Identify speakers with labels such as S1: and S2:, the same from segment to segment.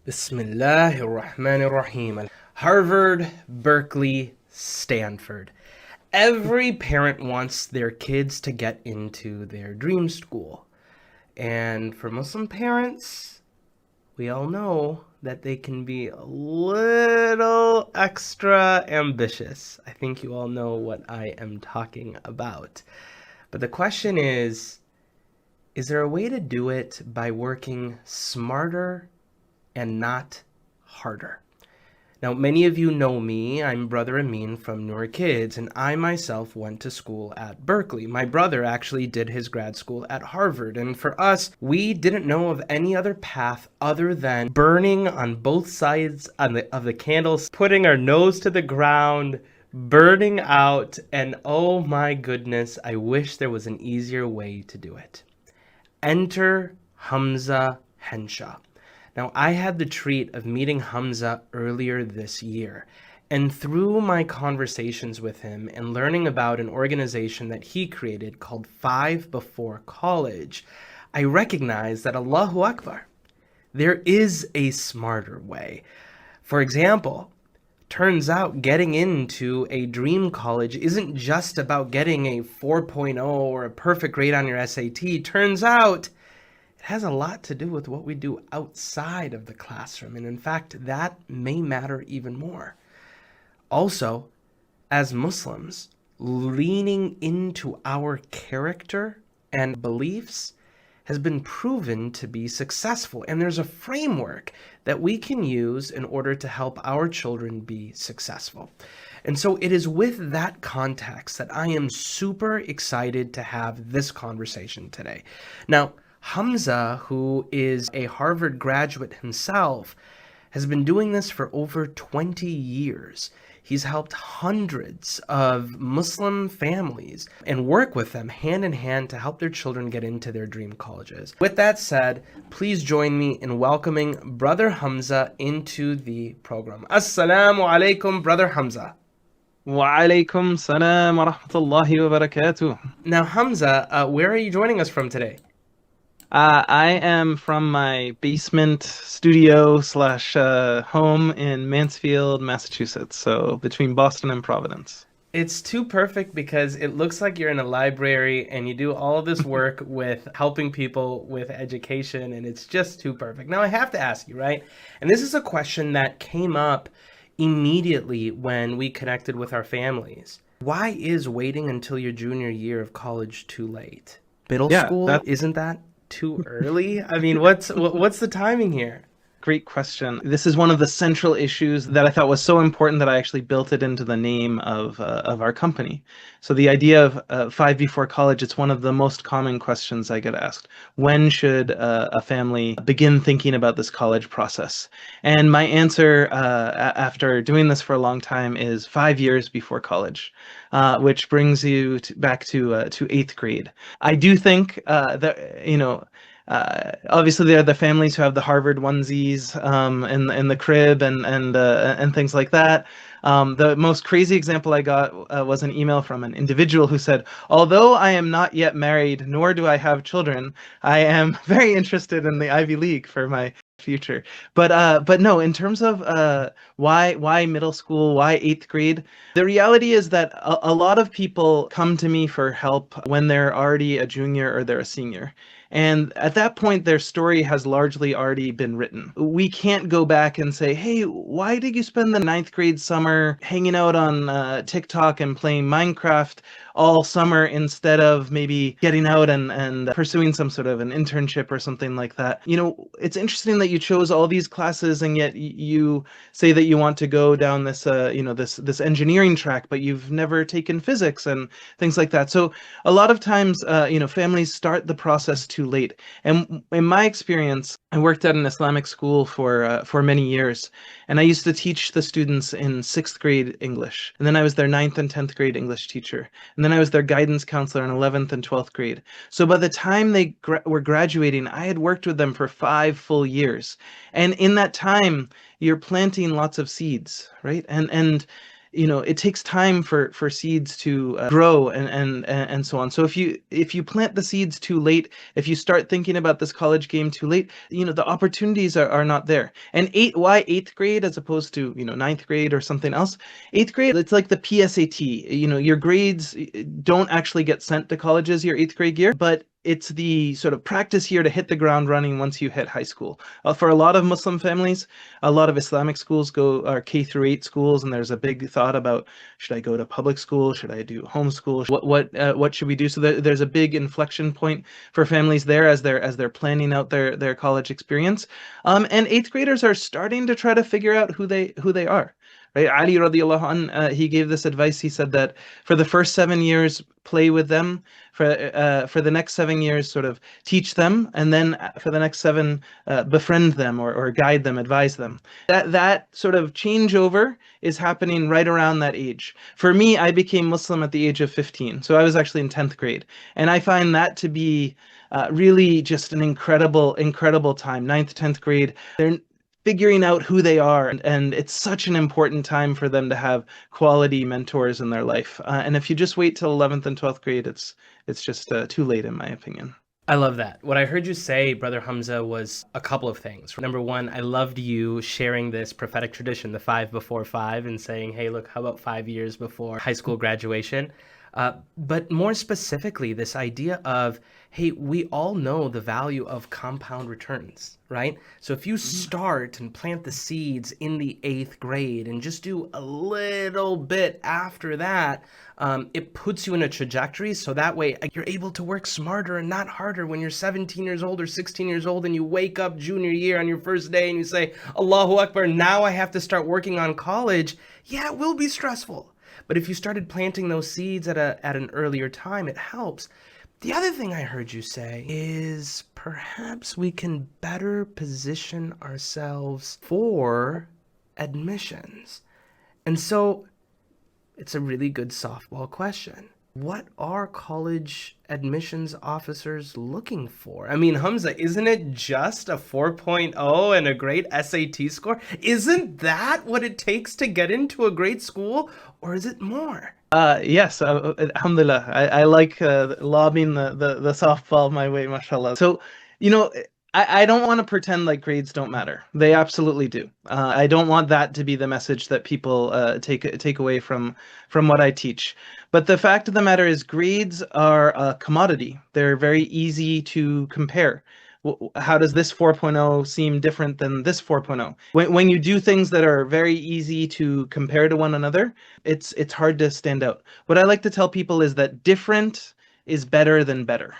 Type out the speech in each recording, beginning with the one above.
S1: Bismillahir Rahmanir Rahim. Harvard, Berkeley, Stanford. Every parent wants their kids to get into their dream school. And for Muslim parents, we all know that they can be a little extra ambitious. I think you all know what I am talking about. But the question is there a way to do it by working smarter and not harder? Now, many of you know me. I'm Brother Amin from Noor Kids, and I myself went to school at Berkeley. My brother actually did his grad school at Harvard, and for us, we didn't know of any other path other than burning on both sides of the candles, putting our nose to the ground, burning out, and oh my goodness, I wish there was an easier way to do it. Enter Hamza Henshaw. Now, I had the treat of meeting Hamza earlier this year, and through my conversations with him and learning about an organization that he created called Five Before College, I recognized that Allahu Akbar, there is a smarter way. For example, turns out getting into a dream college isn't just about getting a 4.0 or a perfect grade on your SAT. Turns out it has a lot to do with what we do outside of the classroom. And in fact, that may matter even more. Also, as Muslims, leaning into our character and beliefs has been proven to be successful. And there's a framework that we can use in order to help our children be successful. And so it is with that context that I am super excited to have this conversation today. Now, Hamza, who is a Harvard graduate himself, has been doing this for over 20 years. He's helped hundreds of Muslim families and work with them hand in hand to help their children get into their dream colleges. With that said, please join me in welcoming Brother Hamza into the program. Assalamu alaikum, Brother Hamza.
S2: Wa alaikum salam wa rahmatullahi wa barakatuh.
S1: Now, Hamza, where are you joining us from today?
S2: I am from my basement studio slash home in Mansfield, Massachusetts, so between Boston and Providence.
S1: It's too perfect because it looks like you're in a library and you do all of this work with helping people with education, and it's just too perfect. Now, I have to ask you, right? And this is a question that came up immediately when we connected with our families. Why is waiting until your junior year of college too late? Middle
S2: Yeah,
S1: school,
S2: that's
S1: isn't that too early? I mean, what's the timing here?
S2: great question. This is one of the central issues that I thought was so important that I actually built it into the name of our company. So the idea of five before college, it's one of the most common questions I get asked. When should a family begin thinking about this college process? And my answer after doing this for a long time is 5 years before college, which brings you back to eighth grade. I do think that, obviously there are the families who have the Harvard onesies in the crib and things like that. The most crazy example I got was an email from an individual who said, "Although I am not yet married, nor do I have children, I am very interested in the Ivy League for my future." But no, in terms of why middle school, why eighth grade, the reality is that a lot of people come to me for help when they're already a junior or they're a senior. And at that point, their story has largely already been written. We can't go back and say, "Hey, why did you spend the ninth grade summer hanging out on TikTok and playing Minecraft all summer instead of maybe getting out and pursuing some sort of an internship or something like that?" It's interesting that you chose all these classes and yet you say that you want to go down this, this engineering track, but you've never taken physics and things like that. So a lot of times, families start the process too late. And in my experience, I worked at an Islamic school for many years, and I used to teach the students in sixth grade English, and then I was their ninth and 10th grade English teacher, and then I was their guidance counselor in 11th and 12th grade. So by the time they were graduating, I had worked with them for 5 full years, and in that time, you're planting lots of seeds, right? And it takes time for seeds to grow and so on. So if you plant the seeds too late, if you start thinking about this college game too late, the opportunities are not there. And why eighth grade as opposed to ninth grade or something else? Eighth grade, it's like the PSAT. Your grades don't actually get sent to colleges your eighth grade year, but it's the sort of practice year to hit the ground running once you hit high school. For a lot of Muslim families, a lot of Islamic schools are K through 8 schools, and there's a big thought about, should I go to public school? Should I do homeschool? What should we do? So there's a big inflection point for families there as they're planning out their college experience. And eighth graders are starting to try to figure out who they are. Right? Ali radiallahu anh, he gave this advice. He said that for the first 7 years, play with them. For the next 7 years, sort of teach them, and then for the next 7, befriend them or guide them, advise them. That sort of changeover is happening right around that age. For me, I became Muslim at the age of 15, so I was actually in 10th grade, and I find that to be really just an incredible time. 9th, 10th grade, they're figuring out who they are, and it's such an important time for them to have quality mentors in their life. And if you just wait till 11th and 12th grade, it's just too late, in my opinion.
S1: I love that. What I heard you say, Brother Hamza, was a couple of things. Number one, I loved you sharing this prophetic tradition, the 5 before 5, and saying, hey, look, how about 5 years before high school graduation? But more specifically, this idea of, hey, we all know the value of compound returns, right? So if you start and plant the seeds in the 8th grade and just do a little bit after that, it puts you in a trajectory, so that way you're able to work smarter and not harder when you're 17 years old or 16 years old and you wake up junior year on your first day and you say, Allahu Akbar, now I have to start working on college. Yeah, it will be stressful. But if you started planting those seeds at an earlier time, it helps. The other thing I heard you say is perhaps we can better position ourselves for admissions. And so it's a really good softball question. What are college admissions officers looking for? I mean, Hamza, isn't it just a 4.0 and a great SAT score? Isn't that what it takes to get into a great school? Or is it more?
S2: Yes, alhamdulillah. I like lobbing the softball my way, mashallah. So, I don't want to pretend like grades don't matter. They absolutely do. I don't want that to be the message that people take away from what I teach. But the fact of the matter is grades are a commodity. They're very easy to compare. How does this 4.0 seem different than this 4.0? When you do things that are very easy to compare to one another, it's hard to stand out. What I like to tell people is that different is better than better.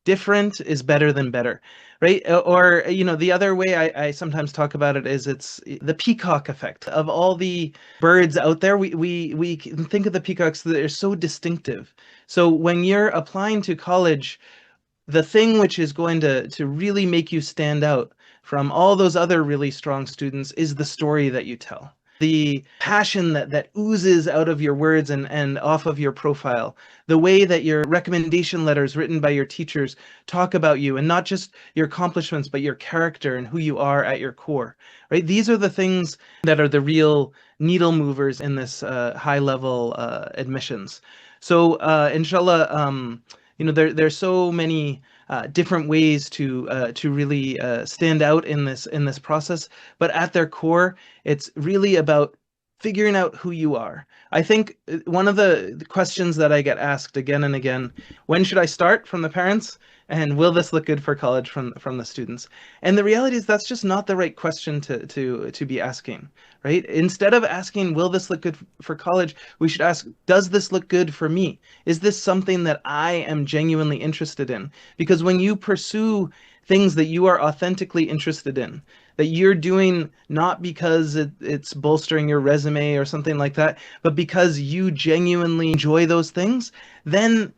S2: Different is better than better, right? Or, the other way I sometimes talk about it is it's the peacock effect. Of all the birds out there, we can think of the peacocks that are so distinctive. So when you're applying to college, the thing which is going to really make you stand out from all those other really strong students is the story that you tell. The passion that oozes out of your words and off of your profile, the way that your recommendation letters written by your teachers talk about you, and not just your accomplishments, but your character and who you are at your core, right? These are the things that are the real needle movers in this high-level admissions. So, inshallah, there's so many different ways to really stand out in this process, but at their core, it's really about figuring out who you are. I think one of the questions that I get asked again and again, when should I start, from the parents, and will this look good for college, from the students? And the reality is that's just not the right question to be asking, right? Instead of asking, will this look good for college, we should ask, does this look good for me? Is this something that I am genuinely interested in? Because when you pursue things that you are authentically interested in, that you're doing not because it's bolstering your resume or something like that, but because you genuinely enjoy those things, then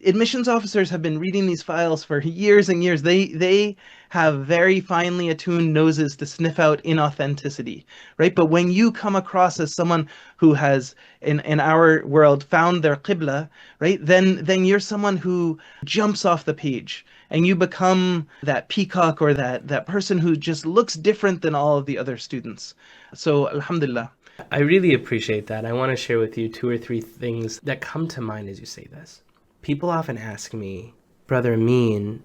S2: admissions officers have been reading these files for years and years. They have very finely attuned noses to sniff out inauthenticity, right? But when you come across as someone who has, in our world, found their qibla, right, then you're someone who jumps off the page, and you become that peacock or that person who just looks different than all of the other students. So, alhamdulillah.
S1: I really appreciate that. I want to share with you two or three things that come to mind as you say this. People often ask me, Brother Amin,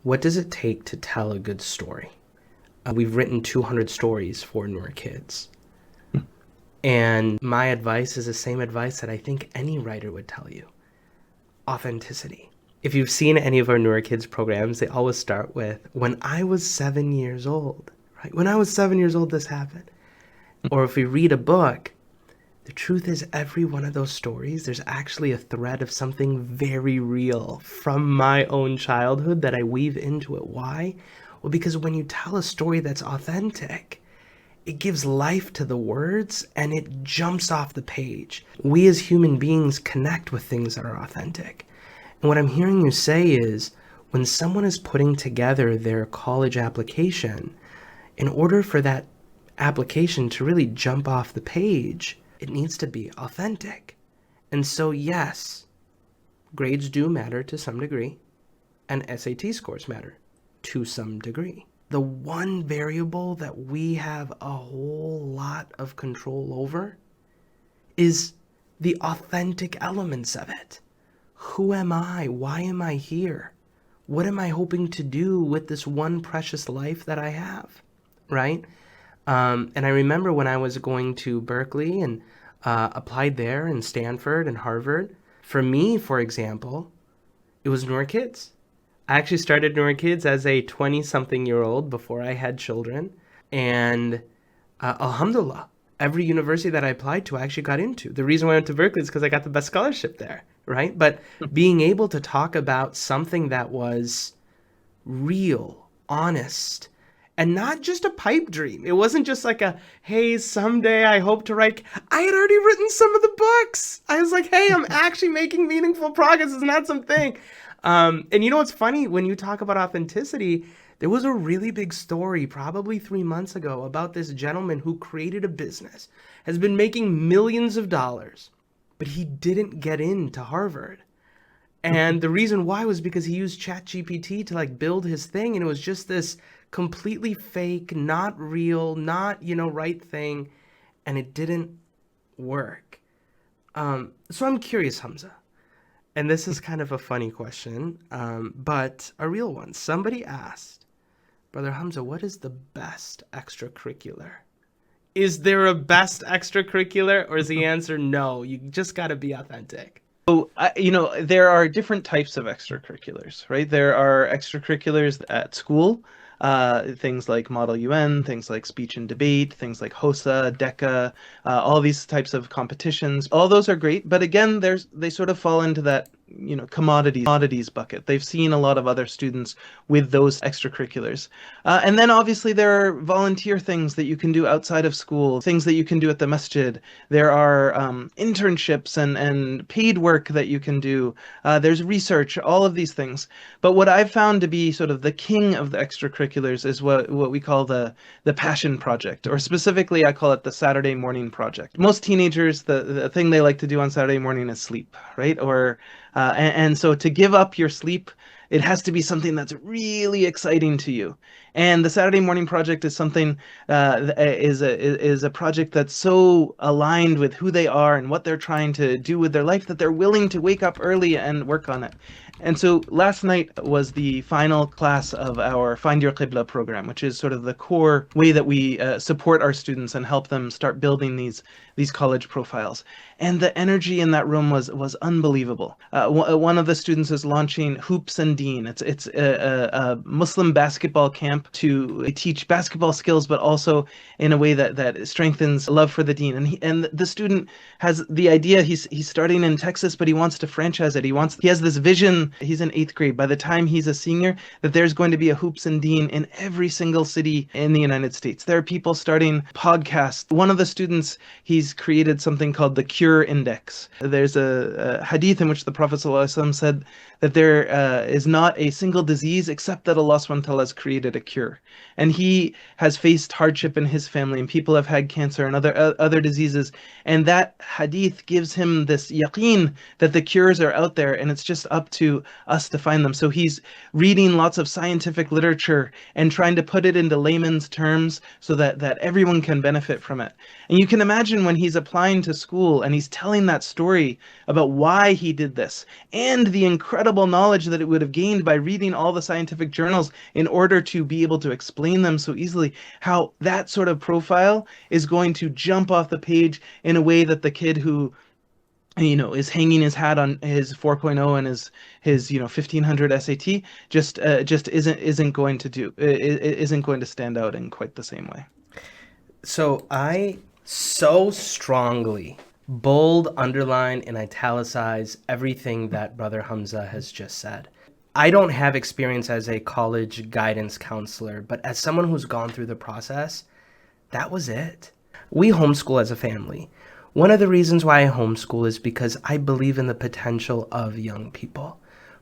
S1: what does it take to tell a good story? We've written 200 stories for Noor kids. And my advice is the same advice that I think any writer would tell you. Authenticity. If you've seen any of our Noor kids programs, they always start with, when I was 7 years old, right? When I was 7 years old, this happened. Or if we read a book, the truth is every one of those stories, there's actually a thread of something very real from my own childhood that I weave into it. Why? Well, because when you tell a story that's authentic, it gives life to the words and it jumps off the page. We as human beings connect with things that are authentic. And what I'm hearing you say is when someone is putting together their college application, in order for that application to really jump off the page, it needs to be authentic. And so, yes, grades do matter to some degree, and SAT scores matter to some degree. The one variable that we have a whole lot of control over is the authentic elements of it. Who am I? Why am I here? What am I hoping to do with this one precious life that I have, right? And I remember when I was going to Berkeley and applied there and Stanford and Harvard. For me, for example, it was Noor Kids. I actually started Noor Kids as a 20-something-year-old before I had children. And alhamdulillah, every university that I applied to, I actually got into. The reason why I went to Berkeley is because I got the best scholarship there, right? But being able to talk about something that was real, honest, and not just a pipe dream. It wasn't just like a, hey, someday I hope to write. I had already written some of the books. I was like, hey, I'm actually making meaningful progress. It's not something. And you know what's funny? When you talk about authenticity, there was a really big story probably 3 months ago about this gentleman who created a business, has been making millions of dollars, but he didn't get into Harvard. And the reason why was because he used ChatGPT to like build his thing. And it was just this completely fake, not real, not, right thing. And it didn't work. So I'm curious, Hamza. And this is kind of a funny question, but a real one. Somebody asked, Brother Hamza, what is the best extracurricular? Is there a best extracurricular, or is the answer no? You just got to be authentic.
S2: So, there are different types of extracurriculars, right? There are extracurriculars at school, things like Model UN, things like speech and debate, things like HOSA, DECA, all these types of competitions. All those are great, but again, they sort of fall into that commodities bucket. They've seen a lot of other students with those extracurriculars. And then obviously there are volunteer things that you can do outside of school, things that you can do at the masjid. There are internships and paid work that you can do. There's research, all of these things. But what I've found to be sort of the king of the extracurriculars is what we call the passion project, or specifically I call it the Saturday morning project. Most teenagers, the thing they like to do on Saturday morning is sleep, right? And so to give up your sleep, it has to be something that's really exciting to you. And the Saturday Morning Project is something is a project that's so aligned with who they are and what they're trying to do with their life that they're willing to wake up early and work on it. And so last night was the final class of our Find Your Qibla program, which is sort of the core way that we support our students and help them start building these college profiles. And the energy in that room was unbelievable. One of the students is launching Hoops and Dean. It's a Muslim basketball camp to teach basketball skills, but also in a way that strengthens love for the Deen. And the student has the idea. He's starting in Texas, but he wants to franchise it. He has this vision. He's in 8th grade. By the time he's a senior, that there's going to be a Hoops and Dean in every single city in the United States. There are people starting podcasts. One of the students, he's created something called the Cure Index. There's a hadith in which the Prophet ﷺ said that there is not a single disease except that Allah subhanahu wa ta'ala has created a cure. And he has faced hardship in his family, and people have had cancer and other diseases. And that hadith gives him this yaqeen that the cures are out there, and it's just up to us to find them. So he's reading lots of scientific literature and trying to put it into layman's terms so that everyone can benefit from it. And you can imagine when he's applying to school and he's telling that story about why he did this and the incredible knowledge that it would have gained by reading all the scientific journals in order to be able to explain them so easily, how that sort of profile is going to jump off the page in a way that the kid who is hanging his hat on his 4.0 and his 1500 SAT just isn't going to stand out in quite the same way.
S1: So I so strongly bold, underline, and italicize everything that Brother Hamza has just said. I don't have experience as a college guidance counselor, but as someone who's gone through the process, that was it. We homeschool as a family. One of the reasons why I homeschool is because I believe in the potential of young people,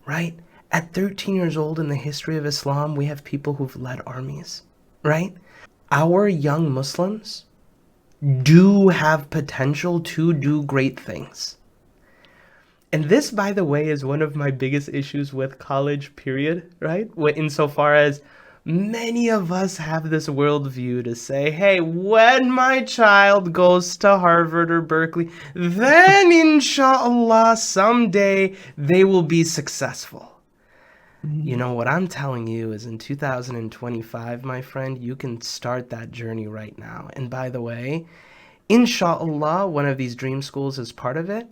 S1: right? At 13 years old in the history of Islam, we have people who've led armies, right? Our young Muslims do have potential to do great things. And this, by the way, is one of my biggest issues with college, period, right? Insofar as many of us have this worldview to say, hey, when my child goes to Harvard or Berkeley, then inshallah, someday they will be successful. You know, what I'm telling you is in 2025, my friend, you can start that journey right now. And by the way, inshallah, one of these dream schools is part of it.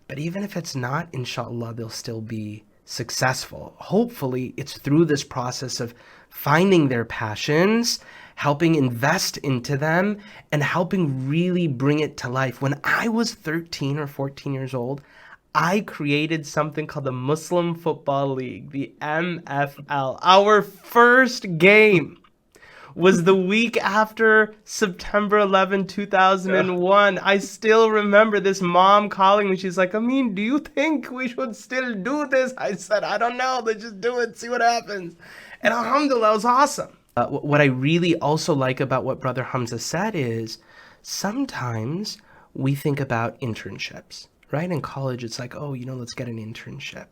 S1: But even if it's not, inshallah, they'll still be successful. Hopefully, it's through this process of finding their passions, helping invest into them, and helping really bring it to life. When I was 13 or 14 years old, I created something called the Muslim Football League, the MFL. Our first game was the week after September 11, 2001. I still remember this mom calling me. She's like, Amin, do you think we should still do this? I said, I don't know. Let's just do it, see what happens. And alhamdulillah, it was awesome. What I really also like about what Brother Hamza said is sometimes we think about internships, right? In college, it's like, oh, let's get an internship.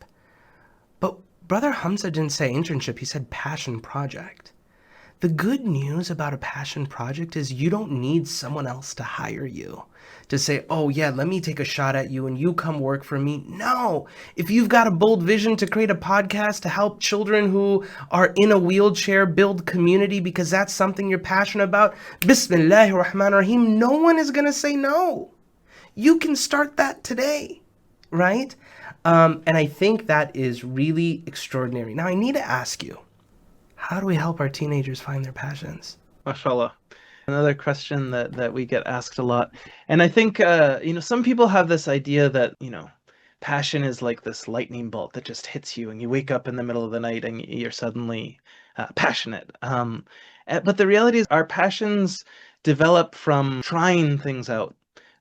S1: But Brother Hamza didn't say internship. He said passion project. The good news about a passion project is you don't need someone else to hire you to say, oh yeah, let me take a shot at you and you come work for me. No, if you've got a bold vision to create a podcast to help children who are in a wheelchair build community because that's something you're passionate about, Bismillahir Rahmanir Rahim, no one is going to say no. You can start that today, right? And I think that is really extraordinary. Now I need to ask you, how do we help our teenagers find their passions?
S2: MashaAllah. Another question that we get asked a lot. And I think, some people have this idea that, passion is like this lightning bolt that just hits you and you wake up in the middle of the night and you're suddenly passionate. But the reality is our passions develop from trying things out,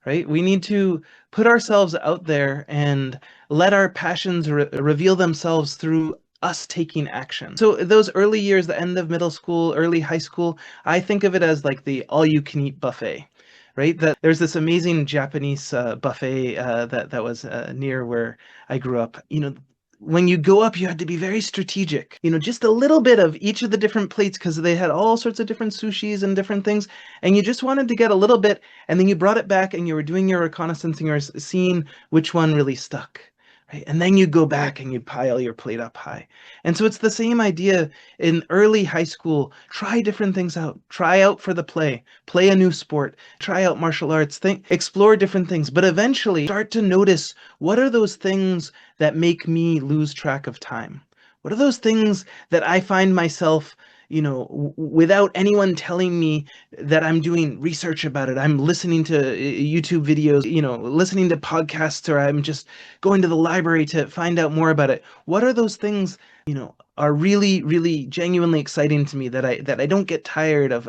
S2: right? We need to put ourselves out there and let our passions reveal themselves through us taking action. So those early years, the end of middle school, early high school, I think of it as like the all-you-can-eat buffet, right? That there's this amazing Japanese buffet that was near where I grew up. When you go up, you had to be very strategic. Just a little bit of each of the different plates because they had all sorts of different sushis and different things, and you just wanted to get a little bit, and then you brought it back and you were doing your reconnaissance and you were seeing which one really stuck. Right? And then you go back and you pile your plate up high. And so it's the same idea in early high school. Try different things out. Try out for the play a new sport, try out martial arts, explore different things. But eventually start to notice, what are those things that make me lose track of time? What are those things that I find myself without anyone telling me that I'm doing research about it, I'm listening to YouTube videos, listening to podcasts, or I'm just going to the library to find out more about it. What are those things, are really, really genuinely exciting to me that I don't get tired of,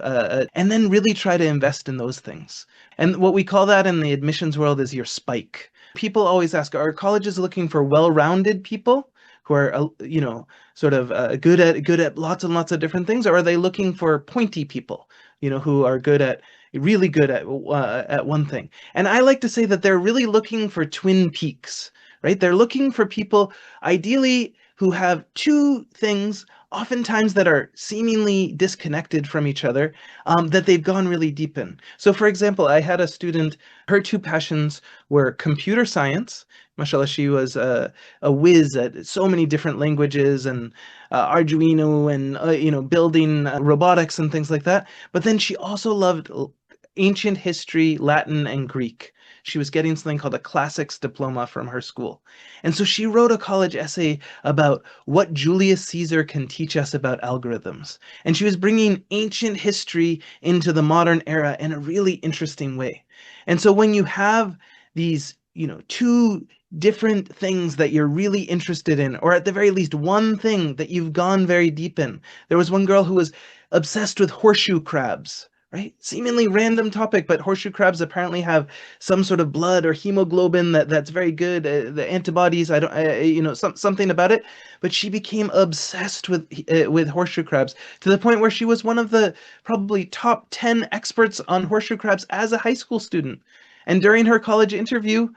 S2: and then really try to invest in those things. And what we call that in the admissions world is your spike. People always ask, are colleges looking for well-rounded people who are sort of good at lots and lots of different things, or are they looking for pointy people, who are really good at one thing? And I like to say that they're really looking for twin peaks, right? They're looking for people ideally who have two things, oftentimes that are seemingly disconnected from each other, that they've gone really deep in. So, for example, I had a student, her two passions were computer science. Mashallah, she was a whiz at so many different languages and Arduino and building robotics and things like that. But then she also loved ancient history, Latin, and Greek. She was getting something called a classics diploma from her school. And so she wrote a college essay about what Julius Caesar can teach us about algorithms. And she was bringing ancient history into the modern era in a really interesting way. And so when you have these, two different things that you're really interested in, or at the very least one thing that you've gone very deep in. There was one girl who was obsessed with horseshoe crabs, right? Seemingly random topic, but horseshoe crabs apparently have some sort of blood or hemoglobin that's very good. The antibodies, I don't, something about it. But she became obsessed with horseshoe crabs to the point where she was one of the probably top 10 experts on horseshoe crabs as a high school student. And during her college interview,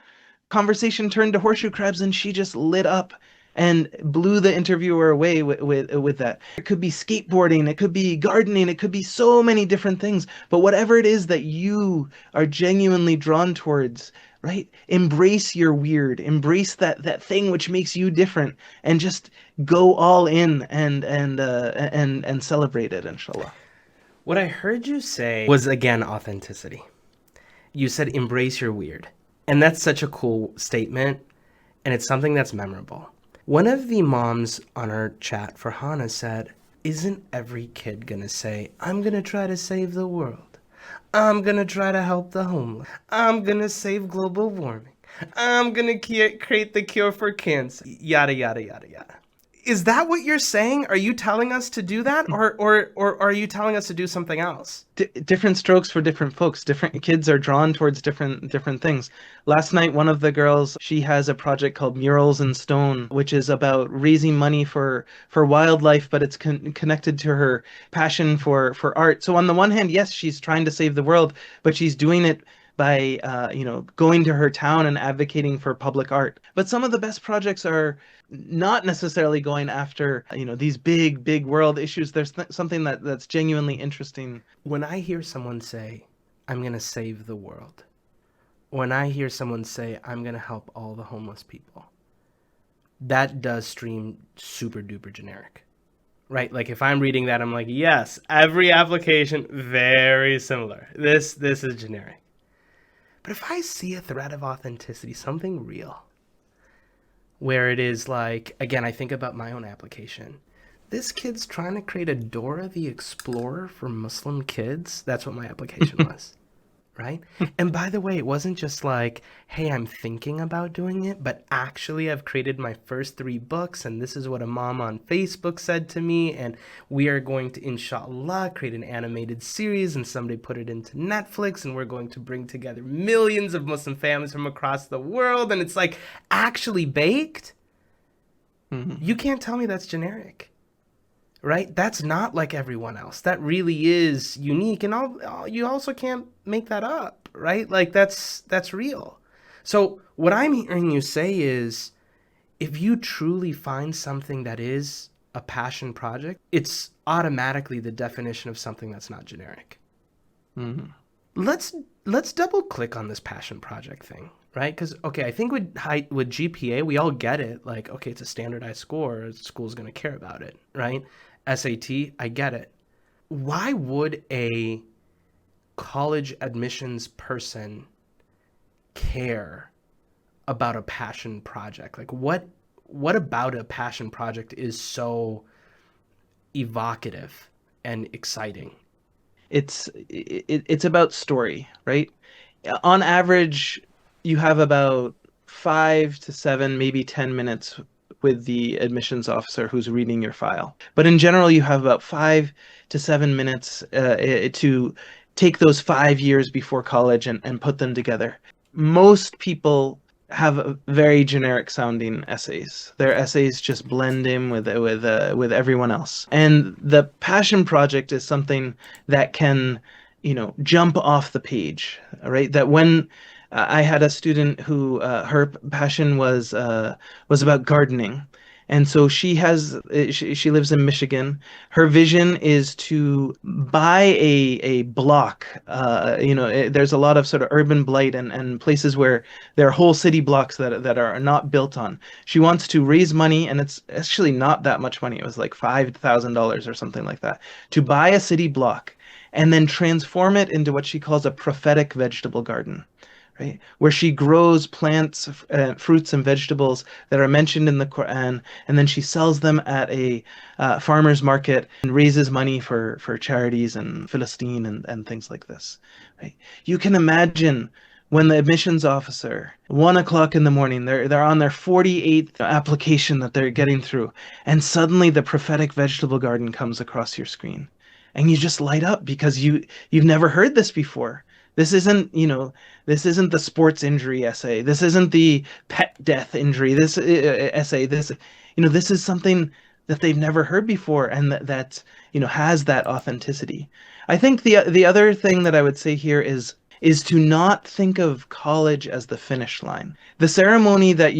S2: conversation turned to horseshoe crabs, and she just lit up and blew the interviewer away with that. It could be skateboarding, it could be gardening, it could be so many different things. But whatever it is that you are genuinely drawn towards, right? Embrace your weird, embrace that thing which makes you different, and just go all in and celebrate it, inshallah.
S1: What I heard you say was, again, authenticity. You said embrace your weird. And that's such a cool statement, and it's something that's memorable. One of the moms on our chat for Hannah said, isn't every kid gonna say, I'm gonna try to save the world. I'm gonna try to help the homeless. I'm gonna save global warming. I'm gonna create the cure for cancer. Yada, yada, yada, yada. Is that what you're saying? Are you telling us to do that? Or are you telling us to do something else?
S2: Different strokes for different folks. Different kids are drawn towards different things. Last night, one of the girls, she has a project called Murals in Stone, which is about raising money for wildlife, but it's connected to her passion for art. So on the one hand, yes, she's trying to save the world, but she's doing it by going to her town and advocating for public art. But some of the best projects are not necessarily going after these big world issues. There's something that's genuinely interesting.
S1: When I hear someone say, I'm going to save the world, when I hear someone say, I'm going to help all the homeless people, that does stream super duper generic, right? Like if I'm reading that, I'm like, yes, every application, very similar. This is generic. But if I see a thread of authenticity, something real, where it is like, again, I think about my own application. This kid's trying to create a Dora the Explorer for Muslim kids. That's what my application was, right? And by the way, it wasn't just like, hey, I'm thinking about doing it, but actually I've created my first 3 books, and this is what a mom on Facebook said to me, and we are going to, inshallah, create an animated series, and somebody put it into Netflix, and we're going to bring together millions of Muslim families from across the world, and it's like actually baked. Mm-hmm. You can't tell me that's generic. Right? That's not like everyone else. That really is unique, and you also can't make that up, right? Like that's real. So what I'm hearing you say is, if you truly find something that is a passion project, it's automatically the definition of something that's not generic. Mm-hmm. Let's double click on this passion project thing, right? Because okay, I think with GPA, we all get it. Like, okay, it's a standardized score. The school's going to care about it, right? SAT, I get it. Why would a college admissions person care about a passion project? Like what about a passion project is so evocative and exciting?
S2: It's about story, right? On average, you have about 5 to 7, maybe 10 minutes with the admissions officer who's reading your file. But in general, you have about 5 to 7 minutes to take those 5 years before college and put them together. Most people have very generic sounding essays. Their essays just blend in with everyone else. And the passion project is something that can, jump off the page, right? That when I had a student who her passion was about gardening. And so she lives in Michigan. Her vision is to buy a block. There's a lot of sort of urban blight and places where there are whole city blocks that are not built on. She wants to raise money, and it's actually not that much money. It was like $5,000 or something like that, to buy a city block and then transform it into what she calls a prophetic vegetable garden. Right? Where she grows plants, fruits, and vegetables that are mentioned in the Quran, and then she sells them at a farmer's market and raises money for charities in Philistine and things like this. Right? You can imagine when the admissions officer, 1 o'clock in the morning, they're on their 48th application that they're getting through, and suddenly the prophetic vegetable garden comes across your screen, and you just light up because you've never heard this before. This isn't the sports injury essay. This isn't the pet death injury. This essay. This is something that they've never heard before, and that has that authenticity. I think the other thing that I would say here is to not think of college as the finish line. The ceremony that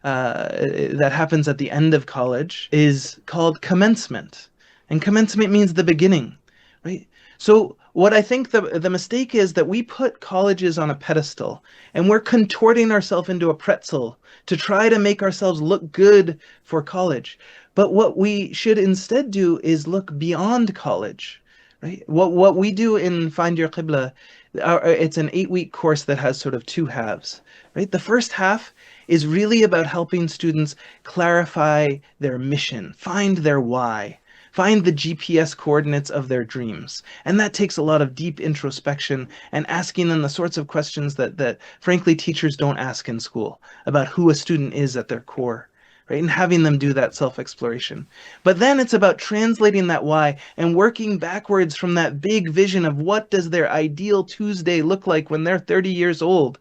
S2: happens at the end of college is called commencement, and commencement means the beginning, right? So what I think the mistake is that we put colleges on a pedestal, and we're contorting ourselves into a pretzel to try to make ourselves look good for college. But what we should instead do is look beyond college, right? What we do in Find Your Qibla, it's an 8-week course that has sort of two halves, right? The first half is really about helping students clarify their mission, find their why, find the GPS coordinates of their dreams. And that takes a lot of deep introspection and asking them the sorts of questions that frankly teachers don't ask in school about who a student is at their core, right? And having them do that self-exploration. But then it's about translating that why and working backwards from that big vision of what does their ideal Tuesday look like when they're 30 years old.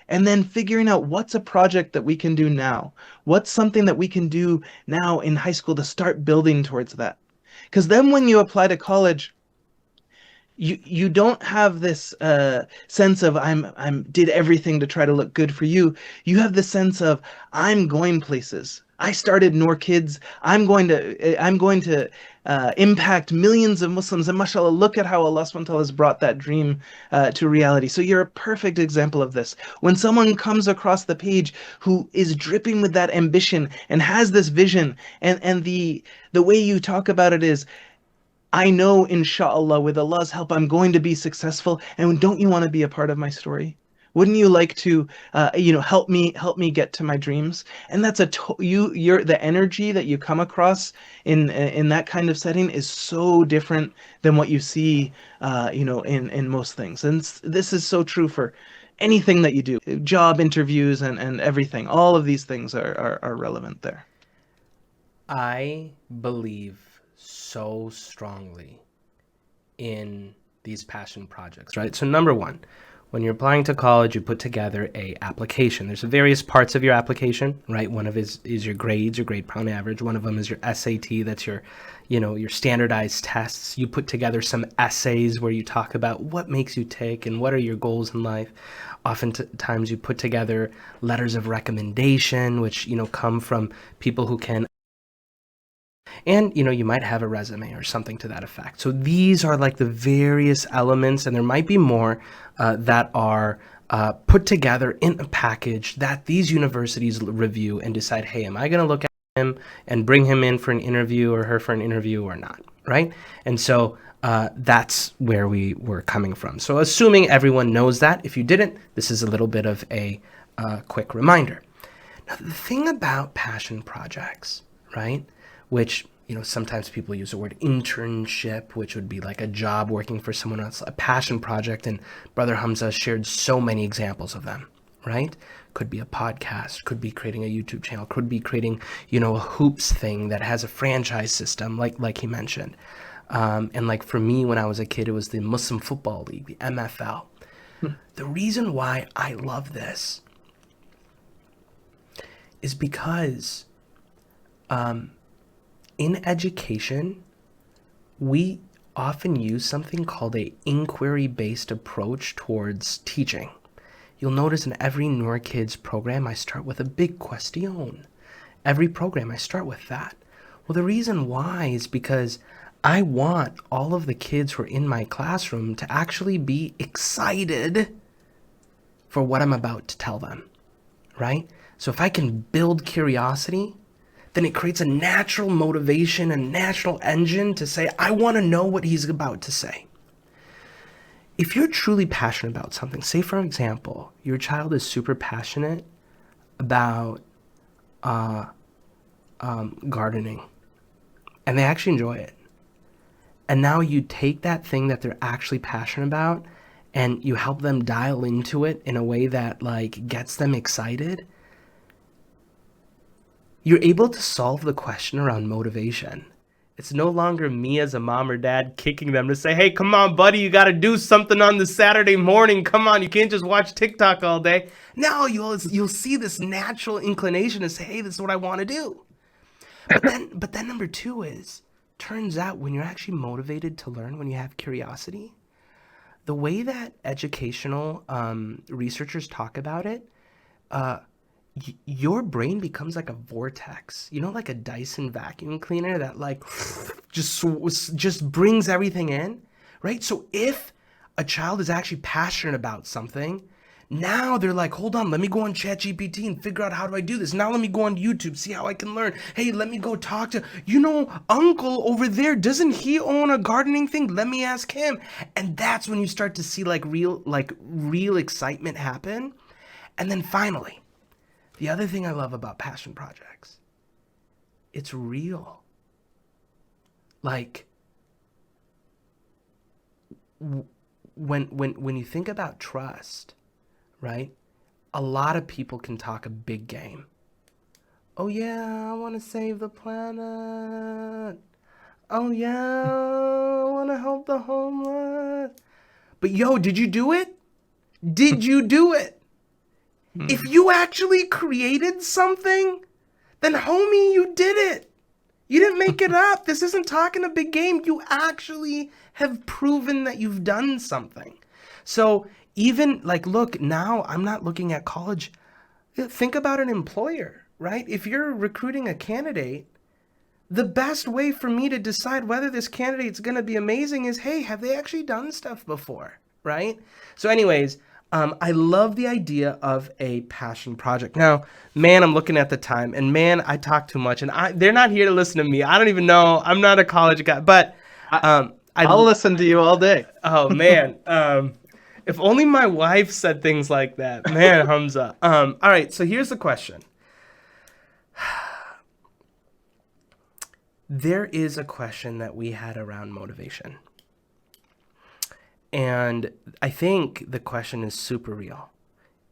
S2: And then figuring out what's a project that we can do now. What's something that we can do now in high school to start building towards that. Because then when you apply to college, you don't have this sense of I'm did everything to try to look good for you. You have the sense of I'm going places. I started Noor Kids. I'm going to impact millions of Muslims, and mashallah, look at how Allah subhanahu wa ta'ala has brought that dream to reality. So you're a perfect example of this. When someone comes across the page who is dripping with that ambition and has this vision, and the way you talk about it is, I know, inshallah, with Allah's help, I'm going to be successful. And don't you want to be a part of my story? Wouldn't you like to, help me get to my dreams? And that's you're the energy that you come across in that kind of setting is so different than what you see, in most things. And this is so true for anything that you do, job interviews and everything. All of these things are relevant there.
S1: I believe so strongly in these passion projects, right? So number one, when you're applying to college, you put together a application. There's various parts of your application, right? One of it is your grades, your grade point average. One of them is your SAT. That's your standardized tests. You put together some essays where you talk about what makes you tick and what are your goals in life. Oftentimes you put together letters of recommendation, which, come from people who can. And, you might have a resume or something to that effect. So these are like the various elements, and there might be more that are put together in a package that these universities review and decide, hey, am I going to look at him and bring him in for an interview or her for an interview or not, right? And so that's where we were coming from. So assuming everyone knows that, if you didn't, this is a little bit of a quick reminder. Now, the thing about passion projects, right, which, sometimes people use the word internship, which would be like a job working for someone else, a passion project, and Brother Hamza shared so many examples of them, right? Could be a podcast, could be creating a YouTube channel, could be creating, a hoops thing that has a franchise system, like he mentioned. And like for me, when I was a kid, it was the Muslim Football League, the MFL. The reason why I love this is because in education, we often use something called a inquiry-based approach towards teaching. You'll notice in every Noor Kids program, I start with a big question. Every program, I start with that. Well, the reason why is because I want all of the kids who are in my classroom to actually be excited for what I'm about to tell them, right? So if I can build curiosity, then it creates a natural motivation, a natural engine to say, I want to know what he's about to say. If you're truly passionate about something, say for example, your child is super passionate about gardening, and they actually enjoy it. And now you take that thing that they're actually passionate about and you help them dial into it in a way that like gets them excited. You're able to solve the question around motivation. It's no longer me as a mom or dad kicking them to say, hey, come on, buddy, you got to do something on the Saturday morning. Come on, you can't just watch TikTok all day. No, you'll see this natural inclination to say, hey, this is what I want to do. But then number two is, turns out when you're actually motivated to learn, when you have curiosity, the way that educational researchers talk about it, your brain becomes like a vortex, like a Dyson vacuum cleaner that like just brings everything in, right? So if a child is actually passionate about something, now they're like, hold on, let me go on ChatGPT and figure out how do I do this. Now let me go on YouTube, see how I can learn. Hey, let me go talk to, uncle over there, doesn't he own a gardening thing? Let me ask him. And that's when you start to see like real excitement happen. And then finally, the other thing I love about passion projects, it's real. Like when you think about trust, right? A lot of people can talk a big game. Oh yeah, I want to save the planet. Oh yeah, I want to help the homeless. But yo, did you do it? Did you do it? If you actually created something, then homie, you did it. You didn't make it up. This isn't talking a big game. You actually have proven that you've done something. So even like, look, now I'm not looking at college. Think about an employer, right? If you're recruiting a candidate, the best way for me to decide whether this candidate's going to be amazing is, hey, have they actually done stuff before, right? So anyways, I love the idea of a passion project. Now, man, I'm looking at the time, and man, I talk too much, and they're not here to listen to me. I don't even know. I'm not a college guy, but
S2: I'll listen to you all day.
S1: Oh man, if only my wife said things like that, man, Hamza. All right, so here's the question. There is a question that we had around motivation. And I think the question is super real.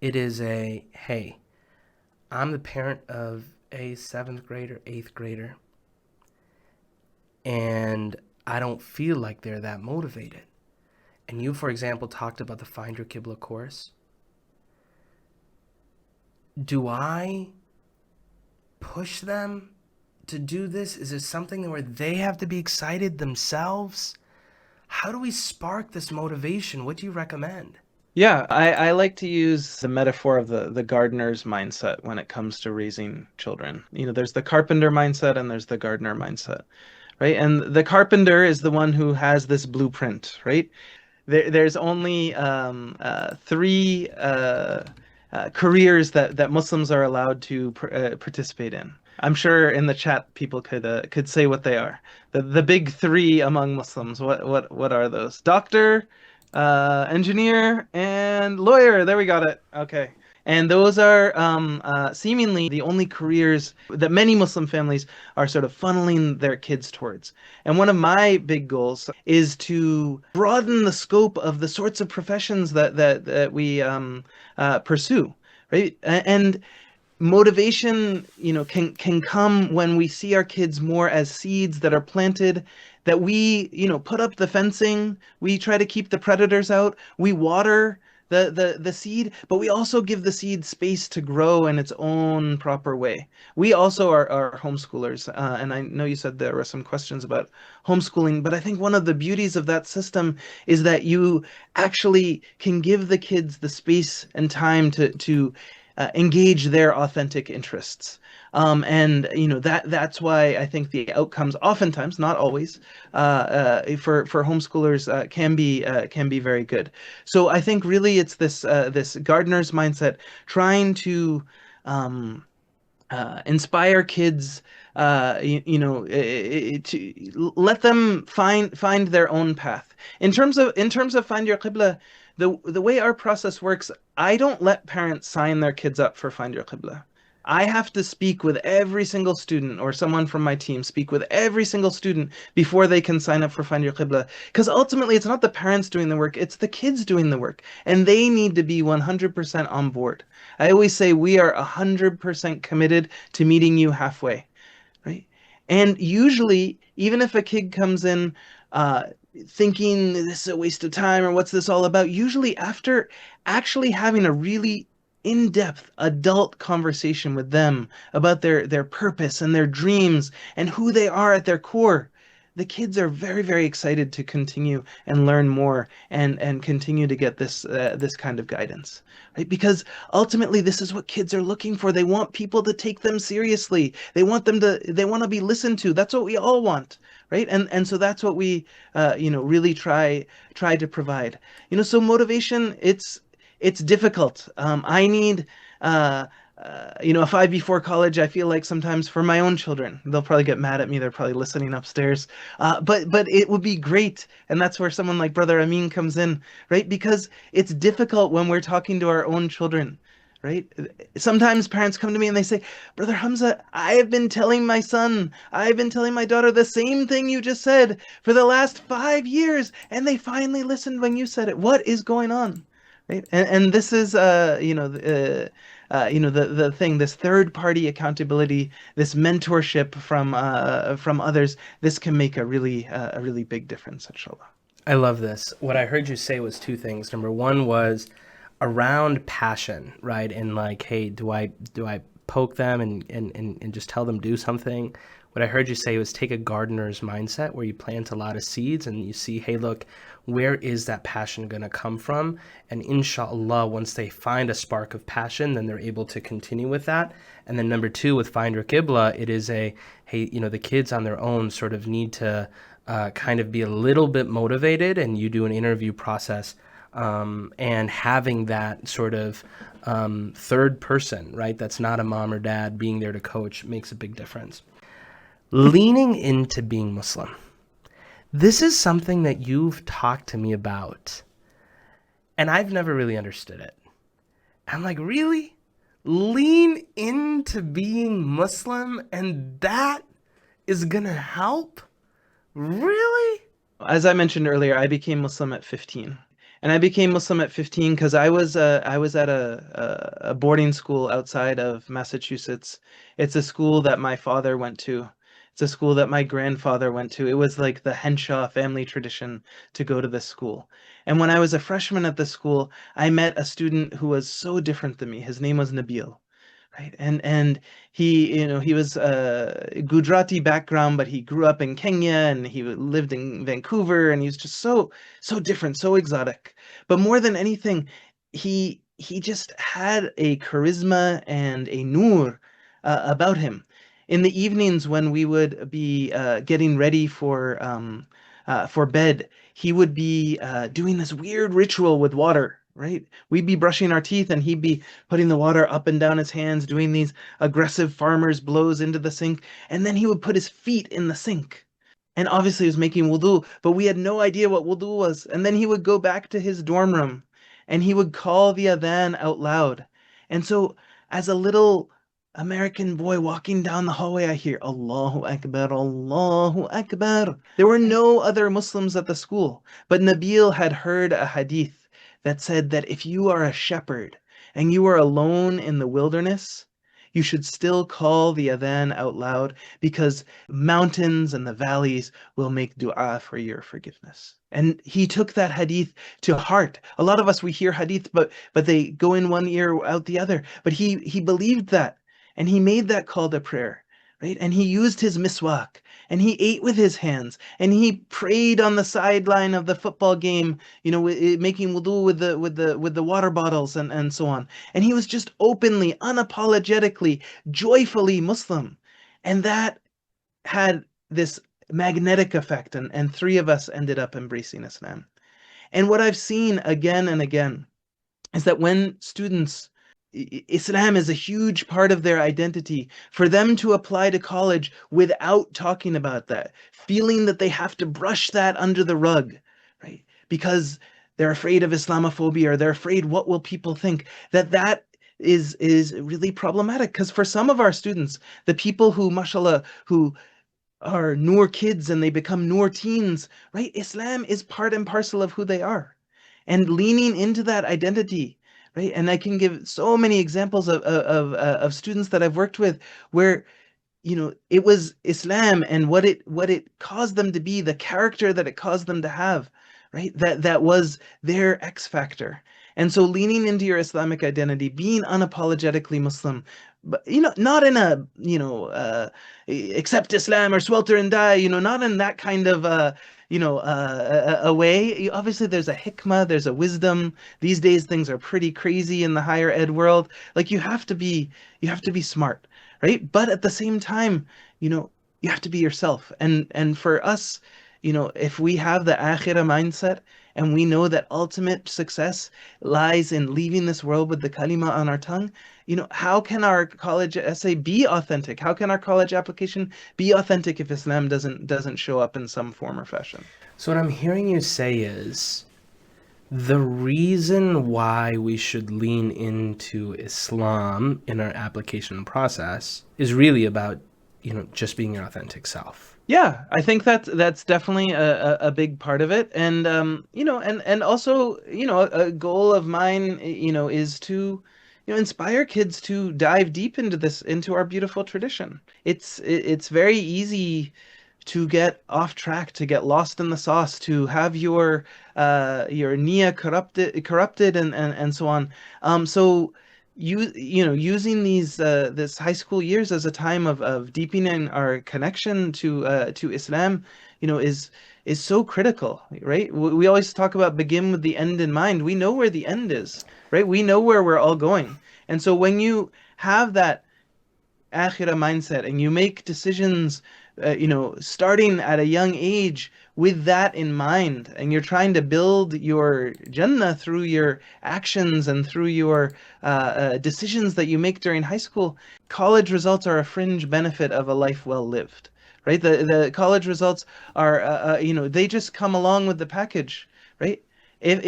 S1: It is hey, I'm the parent of a 7th grader, 8th grader, and I don't feel like they're that motivated. And you, for example, talked about the Find Your Qibla course. Do I push them to do this? Is it something where they have to be excited themselves? How do we spark this motivation? What do you recommend?
S2: Yeah, I like to use the metaphor of the gardener's mindset when it comes to raising children. There's the carpenter mindset and there's the gardener mindset, right? And the carpenter is the one who has this blueprint, right? There's only three careers that Muslims are allowed to participate in. I'm sure in the chat people could say what they are. The big three among Muslims. What are those? Doctor, engineer, and lawyer. There we got it. Okay. And those are seemingly the only careers that many Muslim families are sort of funneling their kids towards. And one of my big goals is to broaden the scope of the sorts of professions that we pursue, right? And motivation, can come when we see our kids more as seeds that are planted, that we, put up the fencing, we try to keep the predators out, we water the seed, but we also give the seed space to grow in its own proper way. We also are homeschoolers, and I know you said there were some questions about homeschooling, but I think one of the beauties of that system is that you actually can give the kids the space and time to engage their authentic interests. And that's why I think the outcomes, oftentimes, not always, for homeschoolers can be very good. So I think really it's this gardener's mindset, trying to inspire kids, to let them find their own path. In terms of find your qibla, the way our process works, I don't let parents sign their kids up for find your qibla. I have to speak with every single student, or someone from my team speak with every single student before they can sign up for Find Your Qibla. Because ultimately, it's not the parents doing the work, it's the kids doing the work. And they need to be 100% on board. I always say we are 100% committed to meeting you halfway, right? And usually, even if a kid comes in uh, thinking this is a waste of time or what's this all about, usually after actually having a really in-depth adult conversation with them about their purpose and their dreams and who they are at their core, the kids are very, very excited to continue and learn more and continue to get this kind of guidance, right? Because ultimately, this is what kids are looking for. They want people to take them seriously. They want to be listened to. That's what we all want, right? And so that's what we really try to provide. So motivation, it's difficult. I need a five before college. I feel like sometimes for my own children, they'll probably get mad at me. They're probably listening upstairs. But it would be great, and that's where someone like Brother Amin comes in, right? Because it's difficult when we're talking to our own children, right? Sometimes parents come to me and they say, Brother Hamza, I've been telling my son, I've been telling my daughter the same thing you just said for the last 5 years, and they finally listened when you said it. What is going on? Right? And this is the thing, this third party accountability, this mentorship from others. This can make a really big difference, inshallah.
S1: I love this. What I heard you say was two things. Number one was around passion, right? And like, hey, do I poke them and just tell them do something? What I heard you say was take a gardener's mindset where you plant a lot of seeds and you see, hey, look, where is that passion going to come from? And inshallah, once they find a spark of passion, then they're able to continue with that. And then number two, with Find Your Qibla, it is hey, the kids on their own sort of need to kind of be a little bit motivated, and you do an interview process, and having that sort of third person, right? That's not a mom or dad being there to coach makes a big difference. Leaning into being Muslim. This is something that you've talked to me about, and I've never really understood it. I'm like, really? Lean into being Muslim, and that is gonna help? Really?
S2: As I mentioned earlier, I became Muslim at 15. And I became Muslim at 15 because I was at a boarding school outside of Massachusetts. It's a school that my father went to. It's a school that my grandfather went to. It was like the Henshaw family tradition to go to this school. And when I was a freshman at the school, I met a student who was so different than me. His name was Nabil. Right. And he was Gujarati background, but he grew up in Kenya and he lived in Vancouver, and he was just so different, so exotic. But more than anything, he just had a charisma and a Noor about him. In the evenings when we would be getting ready for bed, he would be doing this weird ritual with water. Right? We'd be brushing our teeth and he'd be putting the water up and down his hands, doing these aggressive farmer's blows into the sink, and then he would put his feet in the sink. And obviously he was making wudu, but we had no idea what wudu was. And then he would go back to his dorm room and he would call the adhan out loud. And so as a little American boy walking down the hallway, I hear Allahu Akbar, Allahu Akbar. There were no other Muslims at the school, but Nabil had heard a hadith that said that if you are a shepherd and you are alone in the wilderness, you should still call the adhan out loud, because mountains and the valleys will make dua for your forgiveness. And he took that hadith to heart. A lot of us, we hear hadith, but they go in one ear, out the other. But he believed that, and he made that call to prayer, right? And he used his miswak, and he ate with his hands, and he prayed on the sideline of the football game, making wudu with the water bottles and so on. And he was just openly, unapologetically, joyfully Muslim. And that had this magnetic effect, and three of us ended up embracing Islam. And what I've seen again and again is that when students, Islam is a huge part of their identity. For them to apply to college without talking about that, feeling that they have to brush that under the rug, right? Because they're afraid of Islamophobia, or they're afraid what will people think, that is really problematic. Because for some of our students, the people who, mashallah, who are Noor kids and they become Noor teens, right? Islam is part and parcel of who they are. And leaning into that identity, right? And I can give so many examples of students that I've worked with where, it was Islam and what it caused them to be, the character that it caused them to have, right? That was their X factor. And so leaning into your Islamic identity, being unapologetically Muslim, but not in a accept Islam or swelter and die, not in that kind of a way. Obviously there's a hikmah, there's a wisdom. These days things are pretty crazy in the higher ed world. Like you have to be smart, right? But at the same time, you have to be yourself. And for us, if we have the akhirah mindset, and we know that ultimate success lies in leaving this world with the kalima on our tongue, how can our college essay be authentic? How can our college application be authentic if Islam doesn't show up in some form or fashion?
S1: So what I'm hearing you say is the reason why we should lean into Islam in our application process is really about, just being your authentic self.
S2: Yeah, I think that's definitely a big part of it. And and also, a goal of mine, is to, inspire kids to dive deep into our beautiful tradition. It's very easy to get off track, to get lost in the sauce, to have your niyyah corrupted and so on. So using these this high school years as a time of deepening our connection to Islam, is so critical, right? We always talk about begin with the end in mind. We know where the end is, right? We know where we're all going. And so when you have that akhirah mindset and you make decisions, starting at a young age with that in mind, and you're trying to build your Jannah through your actions and through your decisions that you make during high school, college results are a fringe benefit of a life well lived, right? The college results are, they just come along with the package, right? If,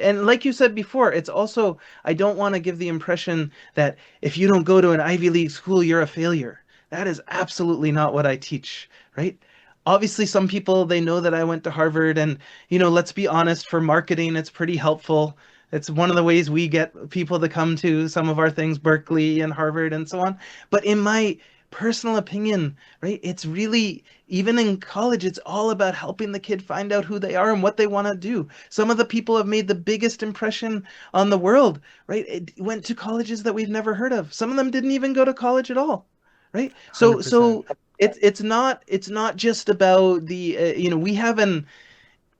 S2: and like you said before, it's also, I don't want to give the impression that if you don't go to an Ivy League school, you're a failure. That is absolutely not what I teach, right? Obviously, some people, they know that I went to Harvard, and, let's be honest, for marketing, it's pretty helpful. It's one of the ways we get people to come to some of our things, Berkeley and Harvard and so on. But in my personal opinion, right, it's really, even in college, it's all about helping the kid find out who they are and what they want to do. Some of the people have made the biggest impression on the world, right? It went to colleges that we've never heard of. Some of them didn't even go to college at all, right? So
S1: 100%.
S2: it's not just about the we have an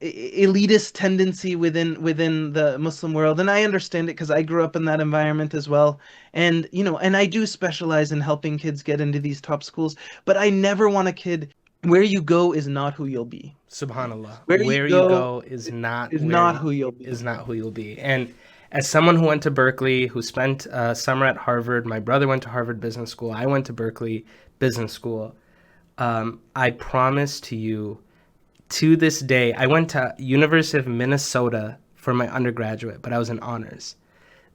S2: elitist tendency within the Muslim world, and I understand it because I grew up in that environment as well. And and I do specialize in helping kids get into these top schools, but I never want a kid, where you go is not who you'll be.
S1: Subhanallah.
S2: Where
S1: Where
S2: you
S1: you
S2: go
S1: go is not
S2: is
S1: where
S2: not who you'll be.
S1: is not who you'll be. And as someone who went to Berkeley, who spent summer at Harvard, my brother went to Harvard Business School, I went to Berkeley Business School. I promise to you, to this day, I went to University of Minnesota for my undergraduate, but I was in honors.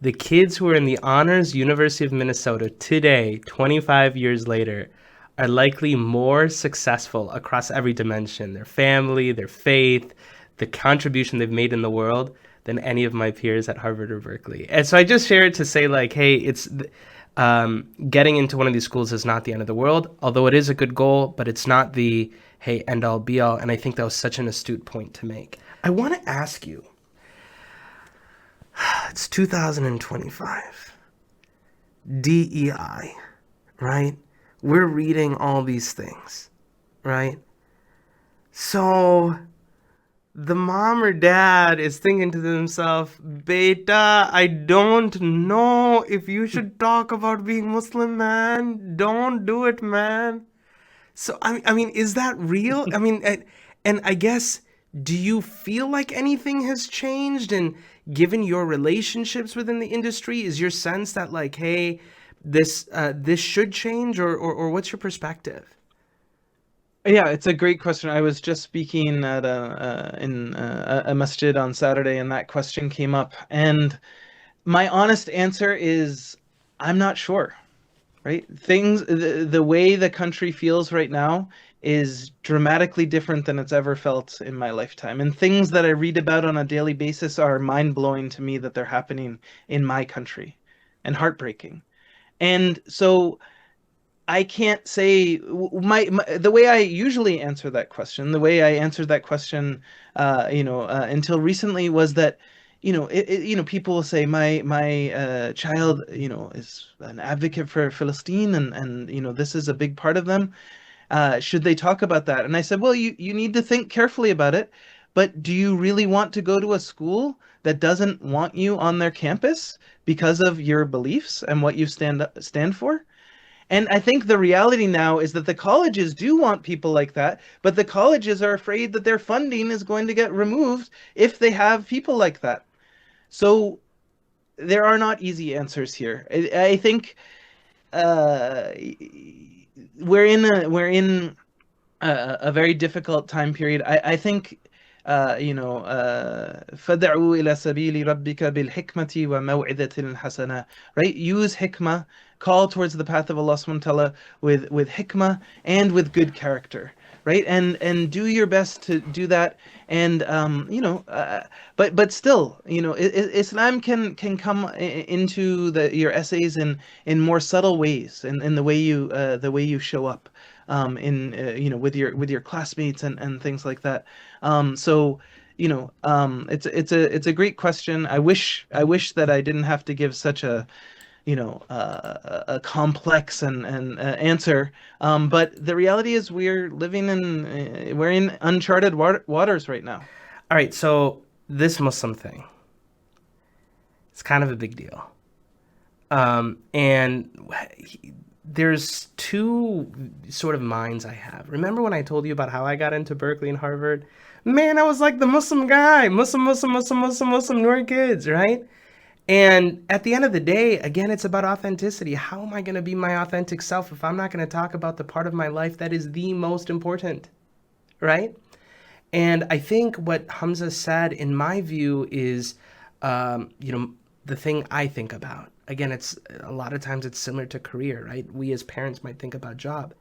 S1: The kids who are in the honors University of Minnesota today, 25 years later, are likely more successful across every dimension, their family, their faith, the contribution they've made in the world, than any of my peers at Harvard or Berkeley. And so I just share it to say, like, hey, Getting into one of these schools is not the end of the world, although it is a good goal, but it's not the, hey, end all be all. And I think that was such an astute point to make. I want to ask you, it's 2025, DEI, right? We're reading all these things, right? So the mom or dad is thinking to themselves, Beta, I don't know if you should talk about being Muslim, man. Don't do it, man. So, I mean, is that real? I mean, and I guess, do you feel like anything has changed? And given your relationships within the industry, is your sense that like, hey, this should change, or what's your perspective?
S2: Yeah, it's a great question. I was just speaking at a masjid on Saturday, and that question came up. And my honest answer is, I'm not sure. Right? The way the country feels right now is dramatically different than it's ever felt in my lifetime. And things that I read about on a daily basis are mind-blowing to me that they're happening in my country and heartbreaking. And so I can't say the way I usually answer that question, the way I answered that question, until recently was that, people will say my child, is an advocate for Palestine, and this is a big part of them. Should they talk about that? And I said, well, you need to think carefully about it, but do you really want to go to a school that doesn't want you on their campus because of your beliefs and what you stand for? And I think the reality now is that the colleges do want people like that, but the colleges are afraid that their funding is going to get removed if they have people like that. So there are not easy answers here. I think uh, we're in a very difficult time period. I think فَدْعُوا إِلَى سَبِيلِ رَبِّكَ بِالْحِكْمَةِ وَمَوْعِظَةٍ حَسَنَةٍ, right? Use hikmah, call towards the path of Allah subhanahu wa ta'ala with hikmah and with good character, right? And do your best to do that. And but still, Islam can come into your essays in more subtle ways, in the way you show up, in with your classmates and things like that. So it's a great question. I wish that I didn't have to give such a complex and answer. But the reality is we're in uncharted waters right now.
S1: All right, so this Muslim thing, it's kind of a big deal. And there's two sort of minds I have. Remember when I told you about how I got into Berkeley and Harvard? Man, I was like the Muslim guy, Muslim Noor kids, right? And at the end of the day, again, it's about authenticity. How am I going to be my authentic self if I'm not going to talk about the part of my life that is the most important, right? And I think what Hamza said, in my view, is, the thing I think about. Again, it's a lot of times it's similar to career, right? We as parents might think about job.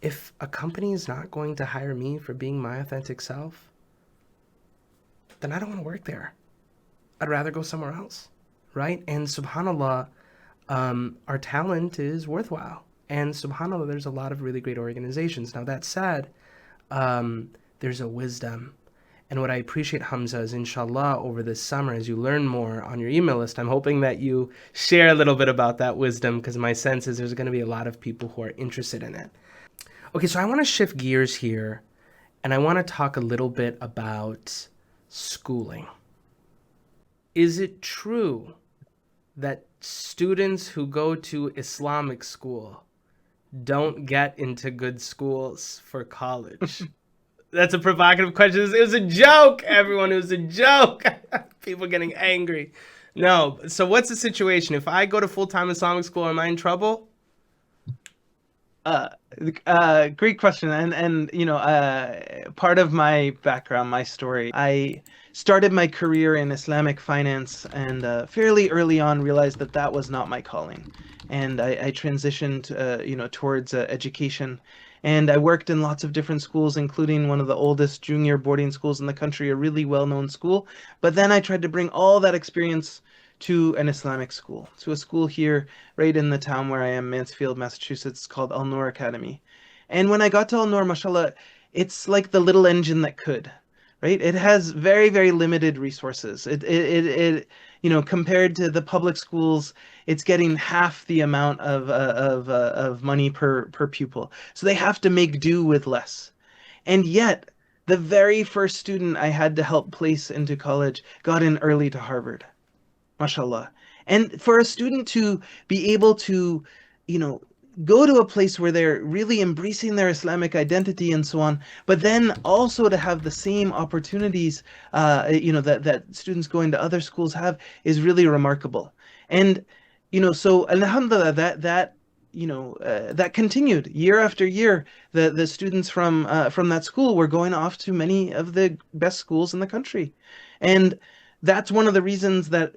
S1: If a company is not going to hire me for being my authentic self, then I don't want to work there. I'd rather go somewhere else, right? And subhanAllah, our talent is worthwhile. And subhanAllah, there's a lot of really great organizations. Now, that said, there's a wisdom. And what I appreciate, Hamza, is inshallah over this summer, as you learn more on your email list, I'm hoping that you share a little bit about that wisdom, because my sense is there's going to be a lot of people who are interested in it. Okay, so I want to shift gears here, and I want to talk a little bit about schooling. Is it true that students who go to Islamic school don't get into good schools for college? That's a provocative question. It was a joke, everyone. It was a joke. People getting angry. No. So what's the situation? If I go to full-time Islamic school, am I in trouble?
S2: Great question. And part of my background, my story, I started my career in Islamic finance, and fairly early on realized that was not my calling. And I transitioned, towards education. And I worked in lots of different schools, including one of the oldest junior boarding schools in the country, a really well-known school. But then I tried to bring all that experience to an Islamic school, to a school here right in the town where I am, Mansfield, Massachusetts, called Al Noor Academy. And when I got to Al Noor, mashallah, it's like the little engine that could, right? It has very, very limited resources. Compared to the public schools, it's getting half the amount of money per pupil. So they have to make do with less. And yet, the very first student I had to help place into college got in early to Harvard, mashallah. And for a student to be able to, you know, go to a place where they're really embracing their Islamic identity and so on, but then also to have the same opportunities, that students going to other schools have is really remarkable. And, so alhamdulillah, that continued year after year. The students from that school were going off to many of the best schools in the country, and that's one of the reasons that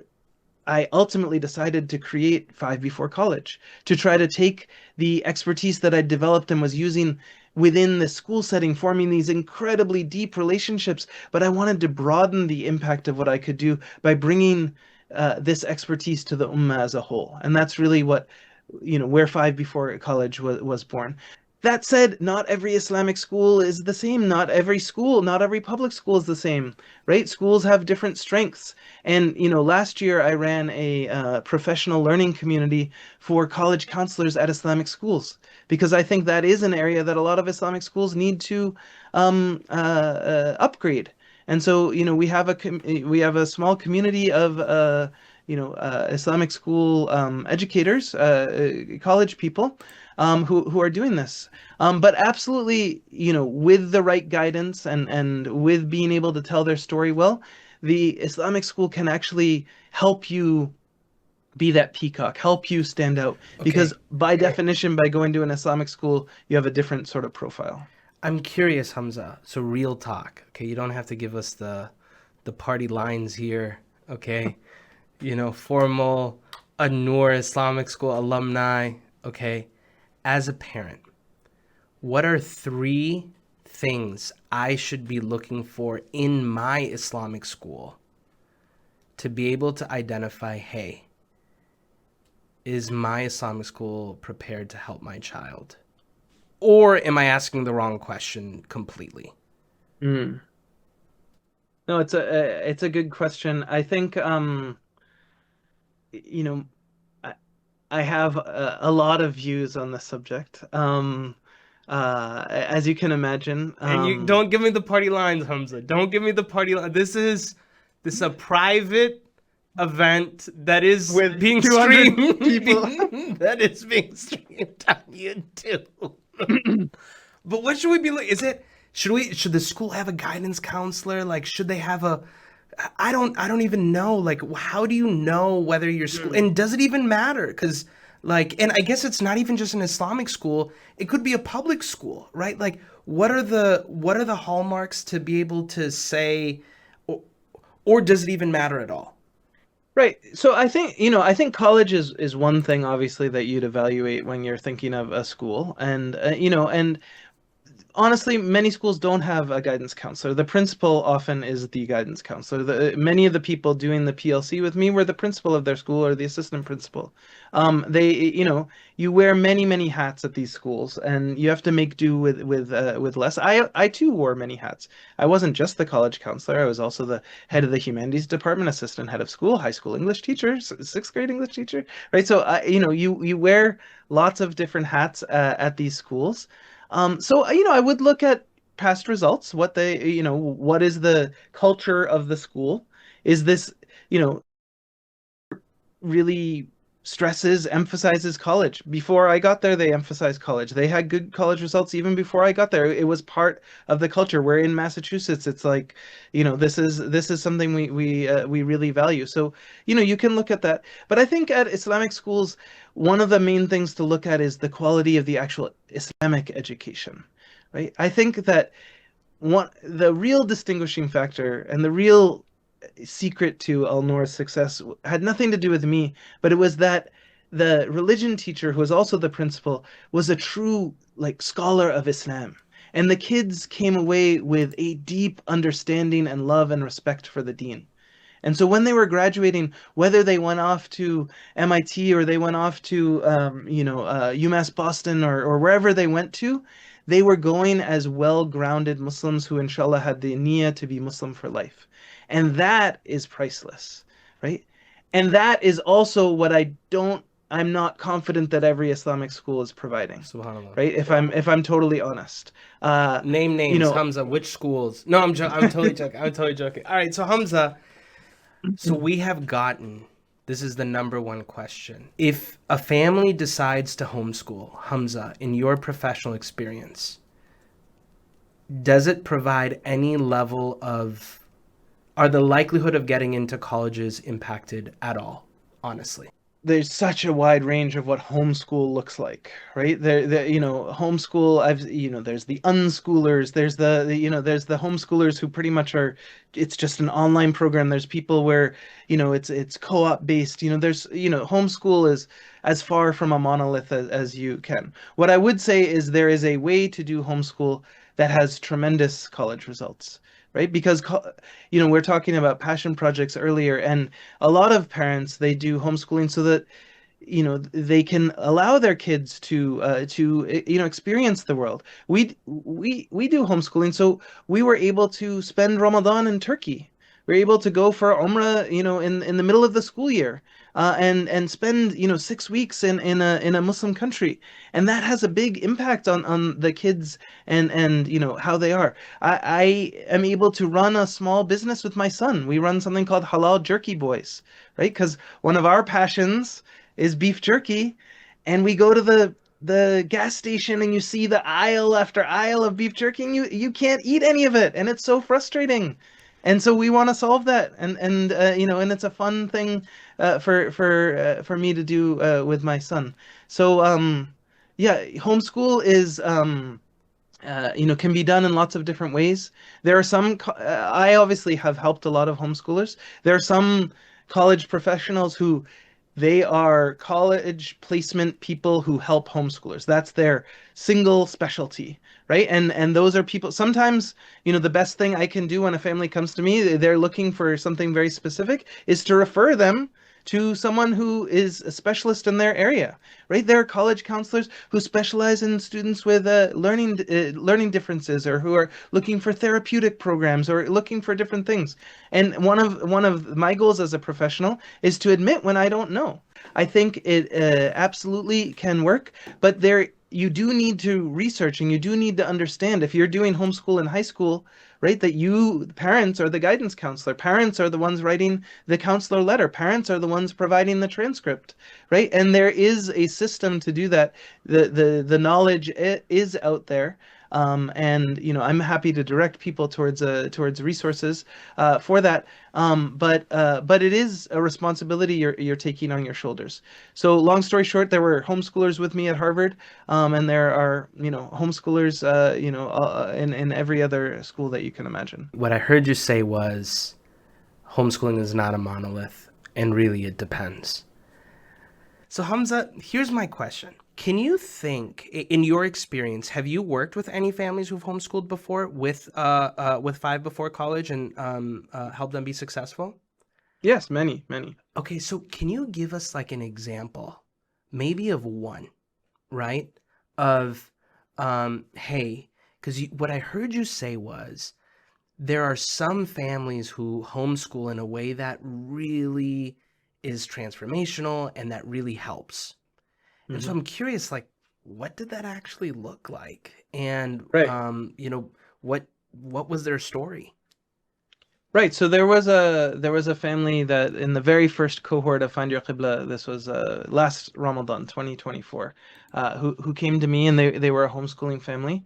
S2: I ultimately decided to create Five Before College, to try to take the expertise that I developed and was using within the school setting, forming these incredibly deep relationships. But I wanted to broaden the impact of what I could do by bringing this expertise to the ummah as a whole. And that's really what, where Five Before College was born. That said, not every Islamic school is the same. Not every school, not every public school is the same, right? Schools have different strengths. And, last year I ran a professional learning community for college counselors at Islamic schools, because I think that is an area that a lot of Islamic schools need to upgrade. And so, we have a small community of Islamic school educators, college people, who are doing this. But absolutely, with the right guidance and with being able to tell their story well, the Islamic school can actually help you be that peacock, help you stand out. Because by definition, by going to an Islamic school, you have a different sort of profile.
S1: I'm curious, Hamza. So real talk. Okay, you don't have to give us the party lines here. Okay, formal, a Noor Islamic school alumni. Okay, as a parent, what are 3 things I should be looking for in my Islamic school to be able to identify, hey, is my Islamic school prepared to help my child? Or am I asking the wrong question completely?
S2: Mm. No, it's a good question. I think you know I, I have a lot of views on the subject. As you can imagine.
S1: And you don't give me the party lines, Hamza. Don't give me the party line. This is a private event that is
S2: With
S1: being
S2: 200
S1: streamed.
S2: people.
S1: That is being streamed on YouTube. But what should we be like? Should the school have a guidance counselor? Like, should they have a I don't even know. Like, how do you know whether your school, and does it even matter? Because and I guess it's not even just an Islamic school. It could be a public school, right? Like, what are the hallmarks to be able to say, or does it even matter at all?
S2: Right. So I think college is one thing obviously that you'd evaluate when you're thinking of a school, and honestly, many schools don't have a guidance counselor. The principal often is the guidance counselor. Many of the people doing the PLC with me were the principal of their school or the assistant principal. You wear many, many hats at these schools, and you have to make do with less. I too wore many hats. I wasn't just the college counselor. I was also the head of the humanities department, assistant head of school, high school English teacher, sixth grade English teacher, right? So, you wear lots of different hats at these schools. I would look at past results, what is the culture of the school? Is this, you know, really emphasizes college. Before I got there, they emphasized college. They had good college results even before I got there. It was part of the culture. Where in Massachusetts, it's like, this is something we really value. So, you can look at that. But I think at Islamic schools, one of the main things to look at is the quality of the actual Islamic education, right? I think that the real distinguishing factor and the real secret to Al Noor's success had nothing to do with me, but it was that the religion teacher, who was also the principal, was a true like scholar of Islam. And the kids came away with a deep understanding and love and respect for the deen. And so when they were graduating, whether they went off to MIT or they went off to UMass Boston or wherever they went to, they were going as well-grounded Muslims who inshallah had the niyyah to be Muslim for life. And that is priceless, right? And that is also what I'm not confident that every Islamic school is providing,
S1: Subhanallah.
S2: right? If I'm totally honest.
S1: Name
S2: You
S1: names,
S2: know,
S1: Hamza. Which schools? No, I'm totally joking. I'm totally joking. All right, so Hamza. So we have gotten. This is the number one question. If a family decides to homeschool, Hamza, in your professional experience, does it provide any level of, are the likelihood of getting into colleges impacted at all, honestly?
S2: there's such a wide range of what homeschool looks like, right? Homeschool, there's the unschoolers, there's the homeschoolers who pretty much are, it's just an online program. There's people where, it's co-op based, homeschool is as far from a monolith as you can. What I would say is there is a way to do homeschool that has tremendous college results, right? Because we're talking about passion projects earlier, and a lot of parents, they do homeschooling so that they can allow their kids to experience the world. We do homeschooling, so we were able to spend Ramadan in Turkey. We were able to go for Umrah, in the middle of the school year, and spend 6 weeks in a Muslim country, and that has a big impact on the kids and how they are. I am able to run a small business with my son. We run something called Halal Jerky Boys, right? Because one of our passions is beef jerky, and we go to the gas station and you see the aisle after aisle of beef jerky, and you can't eat any of it, and it's so frustrating. And so we want to solve that, and it's a fun thing for me to do with my son. So yeah, homeschool is can be done in lots of different ways. There are I obviously have helped a lot of homeschoolers. There are some college professionals who they are college placement people who help homeschoolers. That's their single specialty, right? And those are people. Sometimes, the best thing I can do when a family comes to me, they're looking for something very specific, is to refer them to someone who is a specialist in their area, right? There are college counselors who specialize in students with learning differences, or who are looking for therapeutic programs or looking for different things. And one of my goals as a professional is to admit when I don't know. I think it absolutely can work, but you do need to research, and you do need to understand, if you're doing homeschool in high school, right, that parents are the guidance counselor. Parents are the ones writing the counselor letter. Parents are the ones providing the transcript, right? And there is a system to do that. The knowledge is out there. And I'm happy to direct people towards resources for that. But it is a responsibility you're taking on your shoulders. So long story short, there were homeschoolers with me at Harvard, and there are homeschoolers in every other school that you can imagine.
S1: What I heard you say was homeschooling is not a monolith, and really it depends. So Hamza, here's my question. Can you think, in your experience, have you worked with any families who've homeschooled before with Five Before College, and helped them be successful?
S2: Yes, many, many.
S1: Okay, so can you give us like an example, maybe of one, right? Of, hey, because what I heard you say was there are some families who homeschool in a way that really is transformational and that really helps. And so
S2: Hmm.
S1: I'm curious, like, what did that actually look like? And
S2: Right.
S1: what was their story?
S2: Right. So there was a family that in the very first cohort of Find Your Qibla, this was last Ramadan 2024, who came to me, and they were a homeschooling family.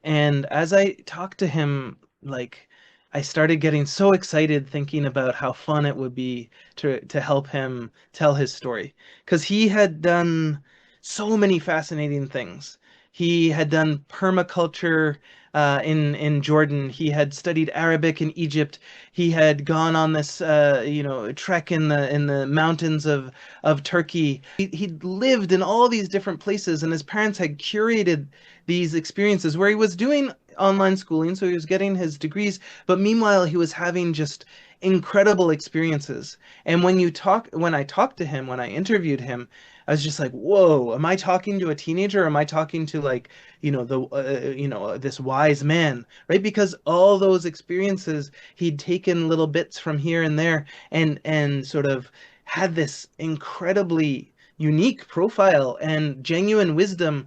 S2: And as I talked to him, like, I started getting so excited thinking about how fun it would be to help him tell his story, because he had done so many fascinating things. He had done permaculture in Jordan. He had studied Arabic in Egypt. He had gone on this trek in the mountains of Turkey. He'd lived in all these different places, and his parents had curated these experiences where he was doing online schooling, so he was getting his degrees, but meanwhile he was having just incredible experiences. And when I talked to him, when I interviewed him, I was just like, whoa, am I talking to a teenager? Or am I talking to like, this wise man, right? Because all those experiences, he'd taken little bits from here and there and sort of had this incredibly unique profile and genuine wisdom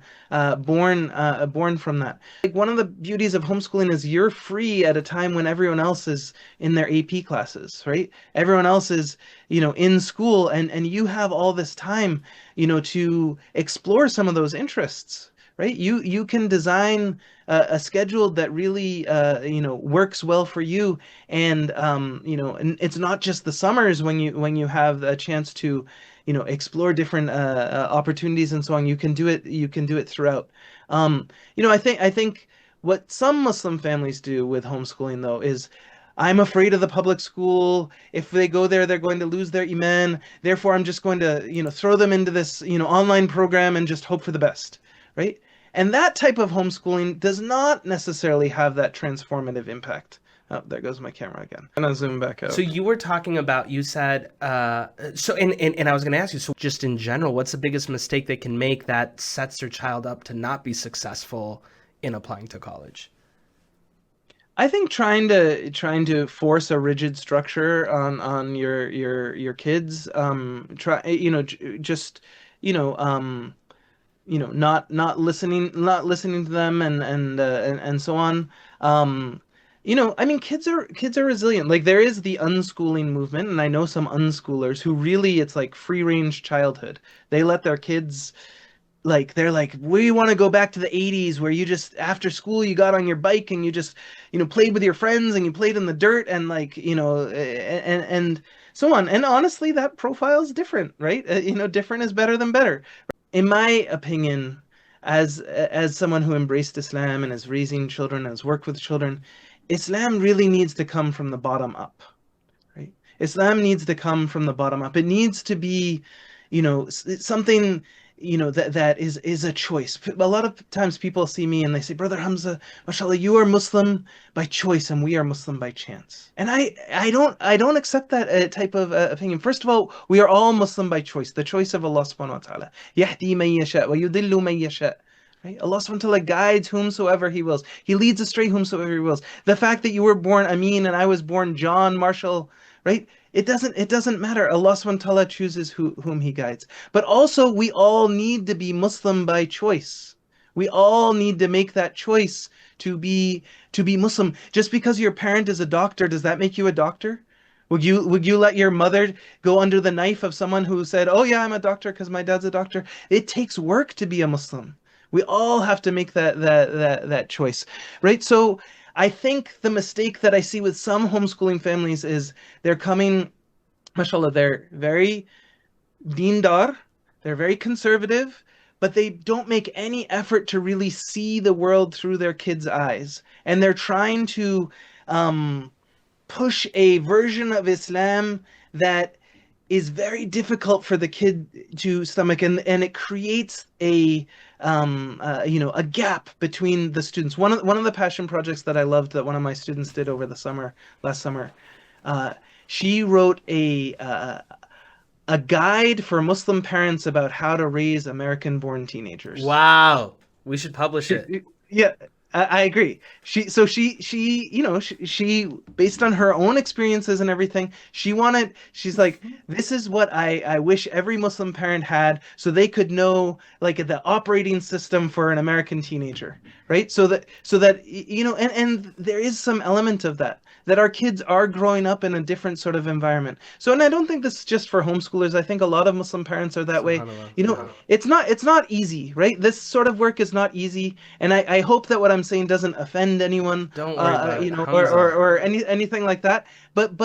S2: born from that. Like one of the beauties of homeschooling is you're free at a time when everyone else is in their AP classes, right? Everyone else is, in school, and you have all this time, to explore some of those interests. Right? You can design a schedule that really works well for you, and it's not just the summers when you have a chance to explore different opportunities and so on. You can do it. You can do it throughout. I think what some Muslim families do with homeschooling though is, I'm afraid of the public school. If they go there, they're going to lose their iman. Therefore, I'm just going to throw them into this online program and just hope for the best, right? And that type of homeschooling does not necessarily have that transformative impact. Oh, there goes my camera again. I'm gonna zoom back out.
S1: So you were talking about, you said, and I was going to ask you, so just in general, what's the biggest mistake they can make that sets their child up to not be successful in applying to college?
S2: I think trying to force a rigid structure on your kids, try just you know not listening to them and so on. I mean, kids are resilient. Like there is the unschooling movement, and I know some unschoolers who really, it's like free range childhood. They let their kids, like, they're like, we want to go back to the 80s where you just, after school, you got on your bike and you just played with your friends and you played in the dirt, and like, and so on. And honestly, that profile is different, right? Different is better than better. In my opinion, as someone who embraced Islam and is raising children, has worked with children, Islam really needs to come from the bottom up, right? Islam needs to come from the bottom up. It needs to be, something, that is a choice. A lot of times people see me and they say, Brother Hamza, mashallah, you are Muslim by choice and we are Muslim by chance. And I don't accept that type of opinion. First of all, we are all Muslim by choice, the choice of Allah subhanahu wa ta'ala. Yahdi man yasha wa yudillu man yasha. Right? Allah subhanahu wa ta'ala guides whomsoever He wills. He leads astray whomsoever He wills. The fact that you were born Amin and I was born John Marshall, right? It doesn't matter. Allah subhanahu wa ta'ala chooses whom He guides. But also, we all need to be Muslim by choice. We all need to make that choice to be Muslim. Just because your parent is a doctor, does that make you a doctor? Would you let your mother go under the knife of someone who said, "Oh yeah, I'm a doctor because my dad's a doctor"? It takes work to be a Muslim. We all have to make that choice, right? So I think the mistake that I see with some homeschooling families is they're coming, mashallah, they're very deendar, they're very conservative, but they don't make any effort to really see the world through their kids' eyes. And they're trying to push a version of Islam that is very difficult for the kid to stomach, and it creates a gap between the students. One of the passion projects that I loved that one of my students did over the last summer, she wrote a guide for Muslim parents about how to raise American-born teenagers.
S1: Wow. We should publish it.
S2: Yeah, I agree. She based on her own experiences and everything, she's like, this is what I wish every Muslim parent had, so they could know like the operating system for an American teenager, right? So that and there is some element of that our kids are growing up in a different sort of environment. So, and I don't think this is just for homeschoolers. I think a lot of Muslim parents are that way. It's not easy, right? This sort of work is not easy, and I hope that what I'm saying doesn't offend anyone,
S1: Don't worry about it,
S2: or anything like that. But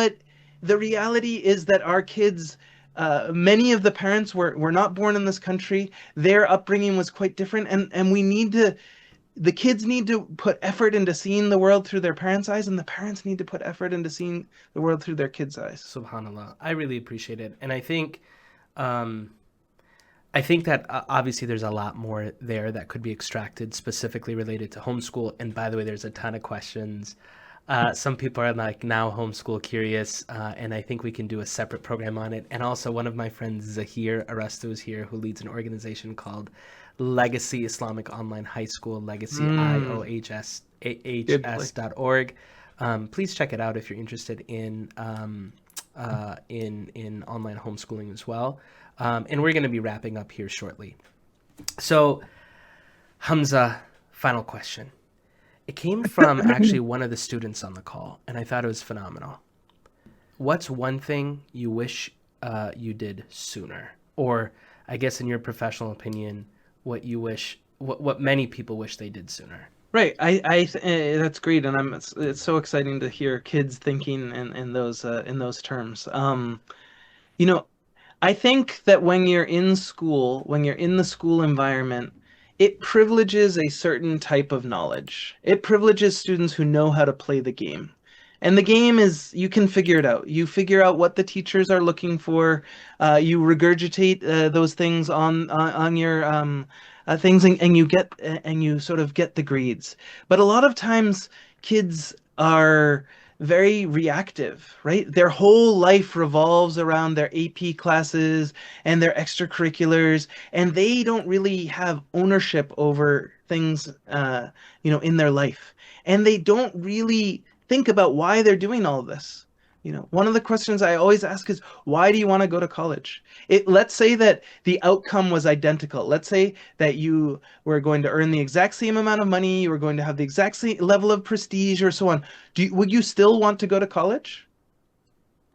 S2: the reality is that our kids, many of the parents were not born in this country. Their upbringing was quite different, and the kids need to put effort into seeing the world through their parents' eyes, and the parents need to put effort into seeing the world through their kids' eyes.
S1: Subhanallah. I really appreciate it. And I think that obviously there's a lot more there that could be extracted specifically related to homeschool. And by the way, there's a ton of questions Some people are like now homeschool curious, and I think we can do a separate program on it. And also, one of my friends, Zahir Arasto, is here, who leads an organization called Legacy Islamic Online High School, Legacy
S2: Mm, good place.
S1: IOHS.org. Please check it out if you're interested in online homeschooling as well. And we're going to be wrapping up here shortly. So, Hamza, final question. It came from actually one of the students on the call, and I thought it was phenomenal. What's one thing you wish you did sooner? Or, I guess, in your professional opinion, what many people wish they did sooner?
S2: Right. That's great, and it's so exciting to hear kids thinking in those terms. You know, I think that when you're in school, when you're in the school environment, it privileges a certain type of knowledge. It privileges students who know how to play the game. And the game is, you can figure it out. You figure out what the teachers are looking for. You regurgitate those things on your things, and you sort of get the grades. But a lot of times, kids are very reactive, right? Their whole life revolves around their AP classes and their extracurriculars, and they don't really have ownership over things, in their life. And they don't really think about why they're doing all of this. One of the questions I always ask is, why do you want to go to college? Let's say that the outcome was identical. Let's say that you were going to earn the exact same amount of money, you were going to have the exact same level of prestige, or so on. Would you still want to go to college?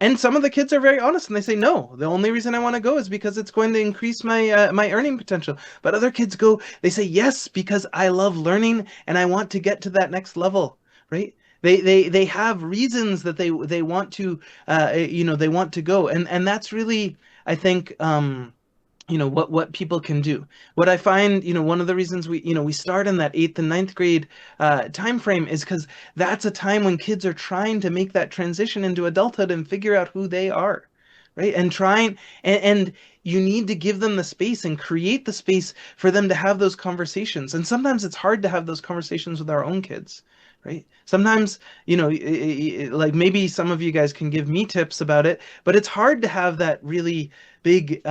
S2: And some of the kids are very honest and they say, no, the only reason I want to go is because it's going to increase my earning potential. But other kids they say, yes, because I love learning and I want to get to that next level, right? They have reasons that they want to they want to go, and that's really, I think, what people can do. What I find, one of the reasons we start in that eighth and ninth grade time frame is because that's a time when kids are trying to make that transition into adulthood and figure out who they are, right? And trying and you need to give them the space and create the space for them to have those conversations. And sometimes it's hard to have those conversations with our own kids, right? Sometimes, like maybe some of you guys can give me tips about it, but it's hard to have that really big,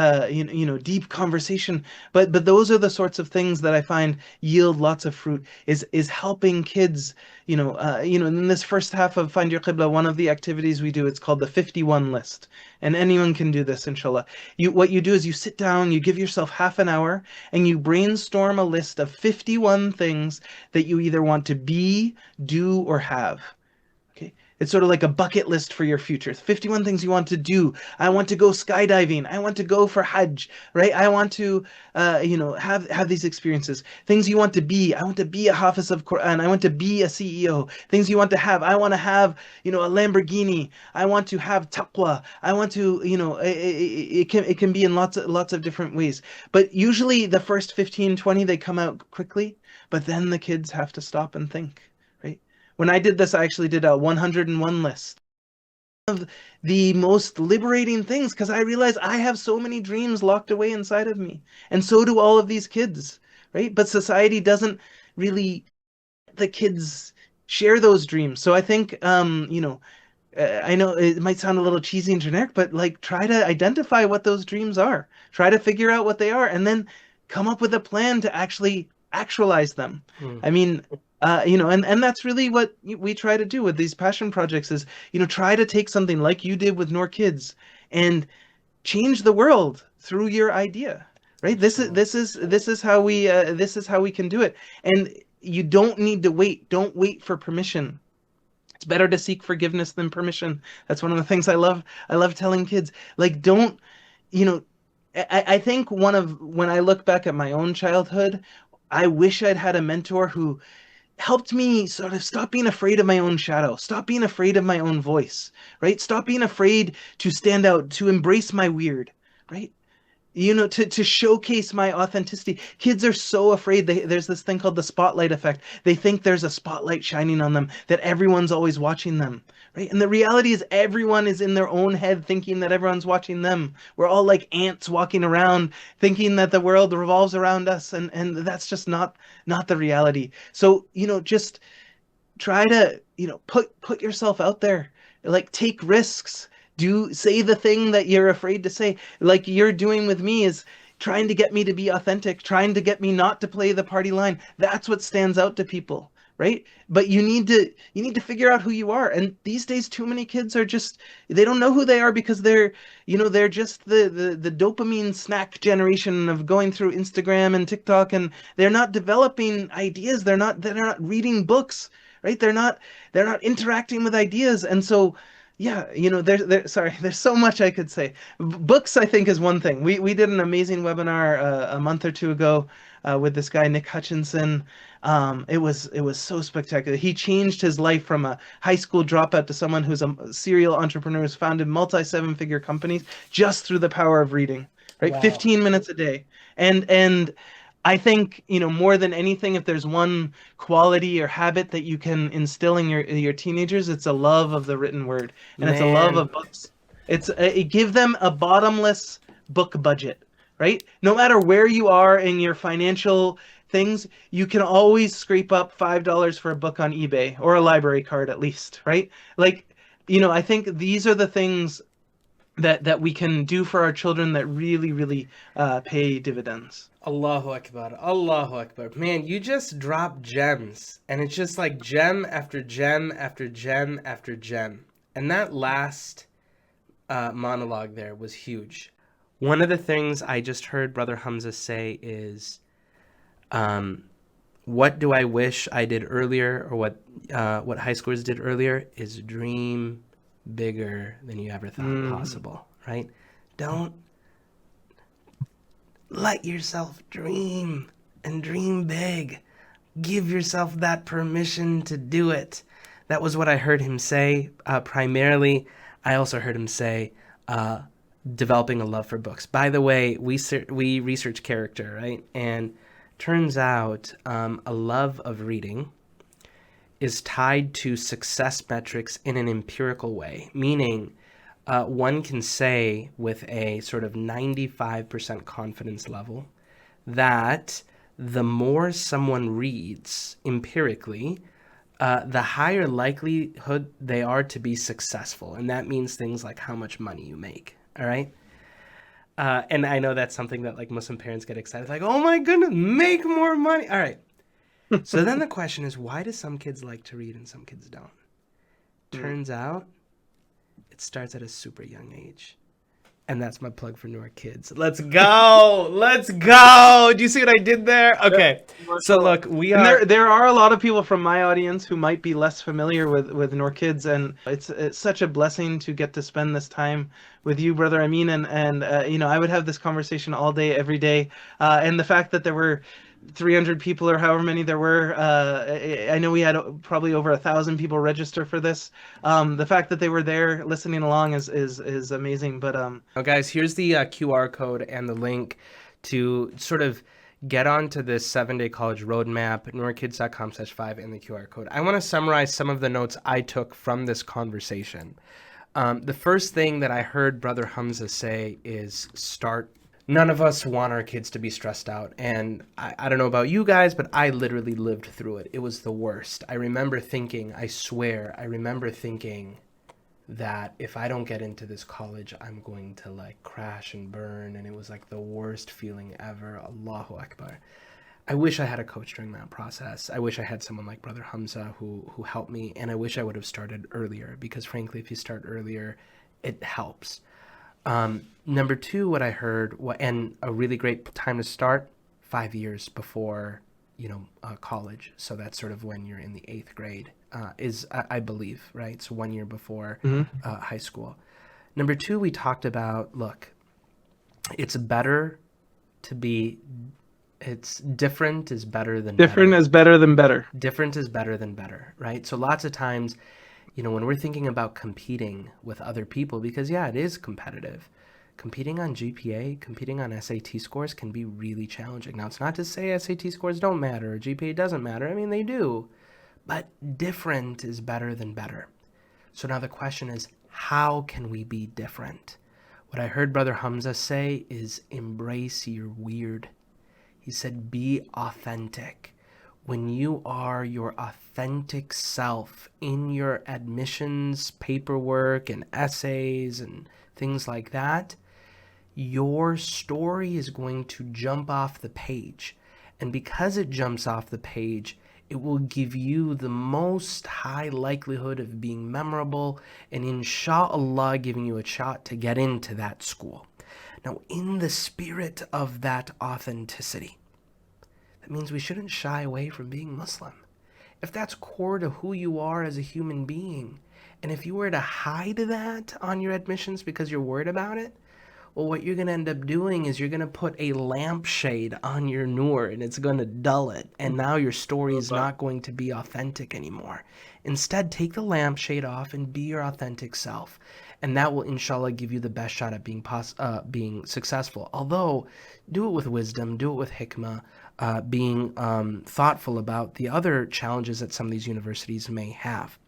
S2: deep conversation. But those are the sorts of things that I find yield lots of fruit. Is helping kids, in this first half of Find Your Qibla, one of the activities we do, it's called the 51 list, and anyone can do this, inshallah. What you do is you sit down, you give yourself half an hour, and you brainstorm a list of 51 things that you either want to be, do, or have. Okay. It's sort of like a bucket list for your future. 51 things you want to do. I want to go skydiving. I want to go for Hajj, right? I want to, have these experiences. Things you want to be. I want to be a Hafiz of Quran. I want to be a CEO. Things you want to have. I want to have, a Lamborghini. I want to have taqwa. I want to, it can be in lots of different ways. But usually the first 15, 20, they come out quickly, but then the kids have to stop and think, right? When I did this, I actually did a 101 list of the most liberating things because I realized I have so many dreams locked away inside of me. And so do all of these kids, right? But society doesn't really let the kids share those dreams. So I think, I know it might sound a little cheesy and generic, but like try to identify what those dreams are. Try to figure out what they are and then come up with a plan to actually actualize them.
S1: Hmm.
S2: I mean, and that's really what we try to do with these passion projects is, try to take something like you did with Noor Kids and change the world through your idea, right? This is
S1: Absolutely.
S2: this is how we can do it. And you don't need to wait. Don't wait for permission. It's better to seek forgiveness than permission. That's one of the things I love telling kids. Like, don't, you know, I think when I look back at my own childhood, I wish I'd had a mentor who helped me sort of stop being afraid of my own shadow, stop being afraid of my own voice, right? Stop being afraid to stand out, to embrace my weird, right? To showcase my authenticity. Kids are so afraid. There's this thing called the spotlight effect. They think there's a spotlight shining on them, that everyone's always watching them, right? And the reality is everyone is in their own head thinking that everyone's watching them. We're all like ants walking around thinking that the world revolves around us, and that's just not the reality. So, just try to, put yourself out there, like take risks, say the thing that you're afraid to say, like you're doing with me, is trying to get me to be authentic, trying to get me not to play the party line. That's what stands out to people, right? But you need to figure out who you are. And these days too many kids are just, they don't know who they are because they're just the dopamine snack generation of going through Instagram and TikTok, and they're not developing ideas, they're not reading books, right? They're not interacting with ideas. And so yeah, sorry, there's so much I could say. Books, I think, is one thing. We did an amazing webinar a month or two ago with this guy Nick Hutchinson. It was so spectacular. He changed his life from a high school dropout to someone who's a serial entrepreneur, who's founded multi-seven-figure companies just through the power of reading, right?
S1: Wow.
S2: 15 minutes a day. And I think, more than anything, if there's one quality or habit that you can instill in your teenagers, it's a love of the written word, and it's a love
S1: Man,
S2: of books. Give them a bottomless book budget, right? No matter where you are in your financial things, you can always scrape up $5 for a book on eBay, or a library card at least, right? Like, I think these are the things that we can do for our children that really, really pay dividends.
S1: Allahu Akbar, Allahu Akbar. Man, you just drop gems, and it's just like gem after gem after gem after gem. And that last monologue there was huge. One of the things I just heard Brother Hamza say is, what do I wish I did earlier, or what high schoolers did earlier, is dream bigger than you ever thought possible, right? Don't let yourself dream, and dream big. Give yourself that permission to do it. That was what I heard him say primarily. I also heard him say developing a love for books. By the way, we research character, right? And turns out a love of reading is tied to success metrics in an empirical way, meaning one can say with a sort of 95% confidence level that the more someone reads empirically, the higher likelihood they are to be successful. And that means things like how much money you make. All right. And I know that's something that like Muslim parents get excited, like, oh my goodness, make more money. All right. So then the question is, why do some kids like to read and some kids don't? Turns out it starts at a super young age. And that's my plug for Noor Kids. Let's go. Let's go. Do you see what I did there? Okay. So look,
S2: And there are a lot of people from my audience who might be less familiar with Noor Kids, and it's such a blessing to get to spend this time with you, Brother Amin, and I would have this conversation all day, every day, and the fact that there were 300 people or however many there were. I know we had probably over 1,000 people register for this. The fact that they were there listening along is amazing. But
S1: oh, guys, here's the QR code and the link to sort of get onto this 7-day college roadmap, noorkids.com/5, and the QR code. I want to summarize some of the notes I took from this conversation. The first thing that I heard Brother Hamza say is start. None of us want our kids to be stressed out. And I don't know about you guys, but I literally lived through it. It was the worst. I remember thinking that if I don't get into this college, I'm going to like crash and burn. And it was like the worst feeling ever. Allahu Akbar. I wish I had a coach during that process. I wish I had someone like Brother Hamza who helped me. And I wish I would have started earlier, because frankly, if you start earlier, it helps. Number two, what I heard, and a really great time to start, 5 years before, college. So that's sort of when you're in the 8th grade, is, I believe, right? So 1 year before high school. Number two, we talked about, look, it's different is better than
S2: different
S1: better.
S2: is better than better.
S1: Different is better than better, right? So lots of times, when we're thinking about competing with other people, because yeah, it is competitive. Competing on GPA, competing on SAT scores can be really challenging. Now, it's not to say SAT scores don't matter or GPA doesn't matter. I mean, they do. But different is better than better. So now the question is, how can we be different? What I heard Brother Hamza say is embrace your weird. He said, be authentic. when you are your authentic self in your admissions paperwork and essays and things like that, your story is going to jump off the page. And because it jumps off the page, it will give you the most high likelihood of being memorable and inshallah giving you a shot to get into that school. Now, in the spirit of that authenticity, that means we shouldn't shy away from being Muslim. If that's core to who you are as a human being, and if you were to hide that on your admissions because you're worried about it, well, what you're going to end up doing is you're going to put a lampshade on your Noor and it's going to dull it. And now your story is not going to be authentic anymore. Instead, take the lampshade off and be your authentic self. And that will, inshallah, give you the best shot at being successful. Although, do it with wisdom, do it with hikmah, being thoughtful about the other challenges that some of these universities may have.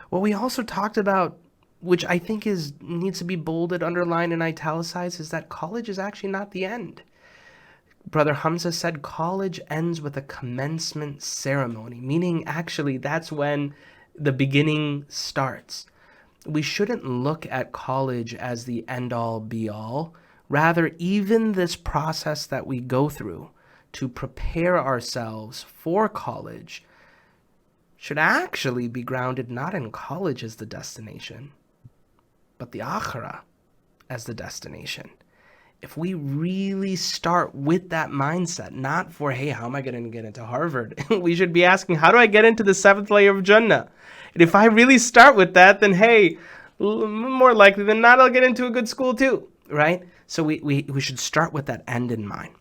S1: What we also talked about, which I think needs to be bolded, underlined, and italicized, is that college is actually not the end. Brother Hamza said college ends with a commencement ceremony, meaning actually that's when the beginning starts. We shouldn't look at college as the end-all, be-all. Rather, even this process that we go through to prepare ourselves for college should actually be grounded not in college as the destination, but the akhirah as the destination. If we really start with that mindset, not for, hey, how am I going to get into Harvard? We should be asking, how do I get into the 7th layer of Jannah? And if I really start with that, then hey, more likely than not, I'll get into a good school too, right? So we should start with that end in mind.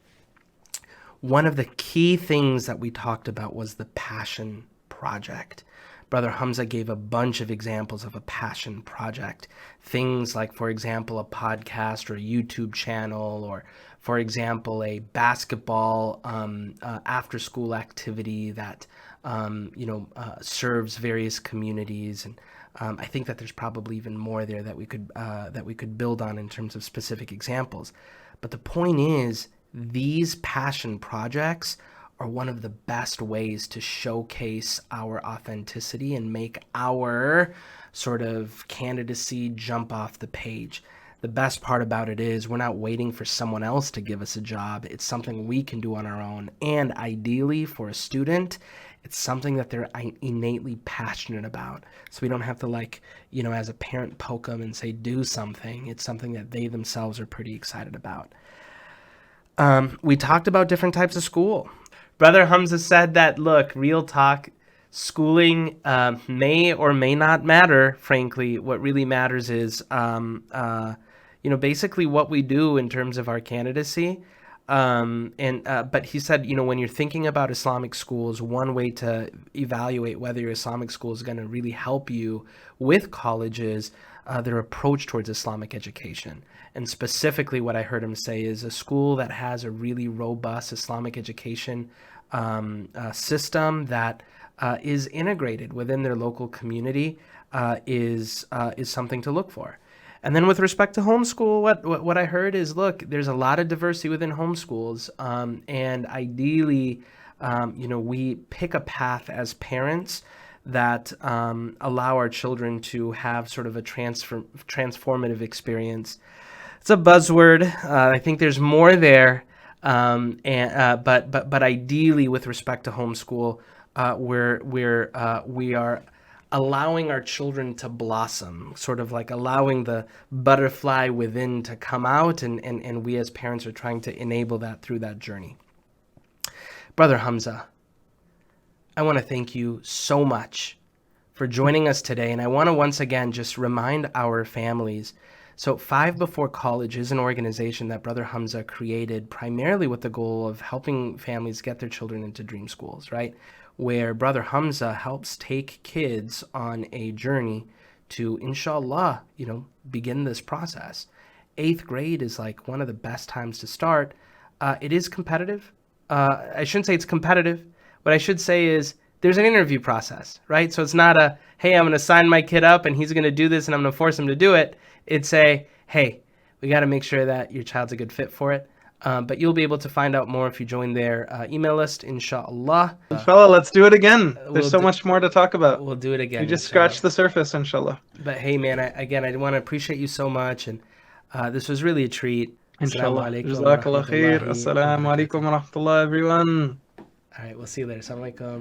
S1: One of the key things that we talked about was the passion project. Brother Hamza gave a bunch of examples of a passion project. Things like, for example, a podcast or a YouTube channel, or, for example, a basketball after-school activity that serves various communities. And I think that there's probably even more there that we could build on in terms of specific examples. But the point is, these passion projects are one of the best ways to showcase our authenticity and make our sort of candidacy jump off the page. The best part about it is we're not waiting for someone else to give us a job. It's something we can do on our own. And ideally for a student, it's something that they're innately passionate about. So we don't have to as a parent poke them and say, do something. It's something that they themselves are pretty excited about. We talked about different types of school. Brother Hamza said that, look, real talk, schooling may or may not matter, frankly. What really matters is, basically what we do in terms of our candidacy. But he said, when you're thinking about Islamic schools, one way to evaluate whether your Islamic school is going to really help you with college is their approach towards Islamic education. And specifically what I heard him say is a school that has a really robust Islamic education system that is integrated within their local community is something to look for. And then with respect to homeschool, what I heard is, look, there's a lot of diversity within homeschools, and ideally, we pick a path as parents that allow our children to have sort of a transformative experience. It's a buzzword. I think there's more there, but ideally, with respect to homeschool, we are allowing our children to blossom, sort of like allowing the butterfly within to come out, and we as parents are trying to enable that through that journey. Brother Hamza, I want to thank you so much for joining us today, and I want to once again just remind our families. So Five Before College is an organization that Brother Hamza created primarily with the goal of helping families get their children into dream schools, right? Where Brother Hamza helps take kids on a journey to, inshallah, begin this process. 8th grade is like one of the best times to start. It is competitive. I shouldn't say it's competitive. What I should say is there's an interview process, right? So it's not a, hey, I'm going to sign my kid up and he's going to do this and I'm going to force him to do it. It's a, hey, we got to make sure that your child's a good fit for it. But you'll be able to find out more if you join their email list, inshallah.
S2: Fella, let's do it again. There's
S1: we'll
S2: so much more to talk about.
S1: We'll do it again.
S2: We just
S1: inshallah.
S2: scratched the surface, inshallah.
S1: But hey, man, I want to appreciate you so much, and this was really a treat.
S2: Inshallah.
S1: Assalamu alaikum wa
S2: Jazakallah khair.
S1: rahmatullahi wa
S2: Assalamu alaikum wa rahmatullah, everyone.
S1: All right, we'll see you later. Assalamu alaikum.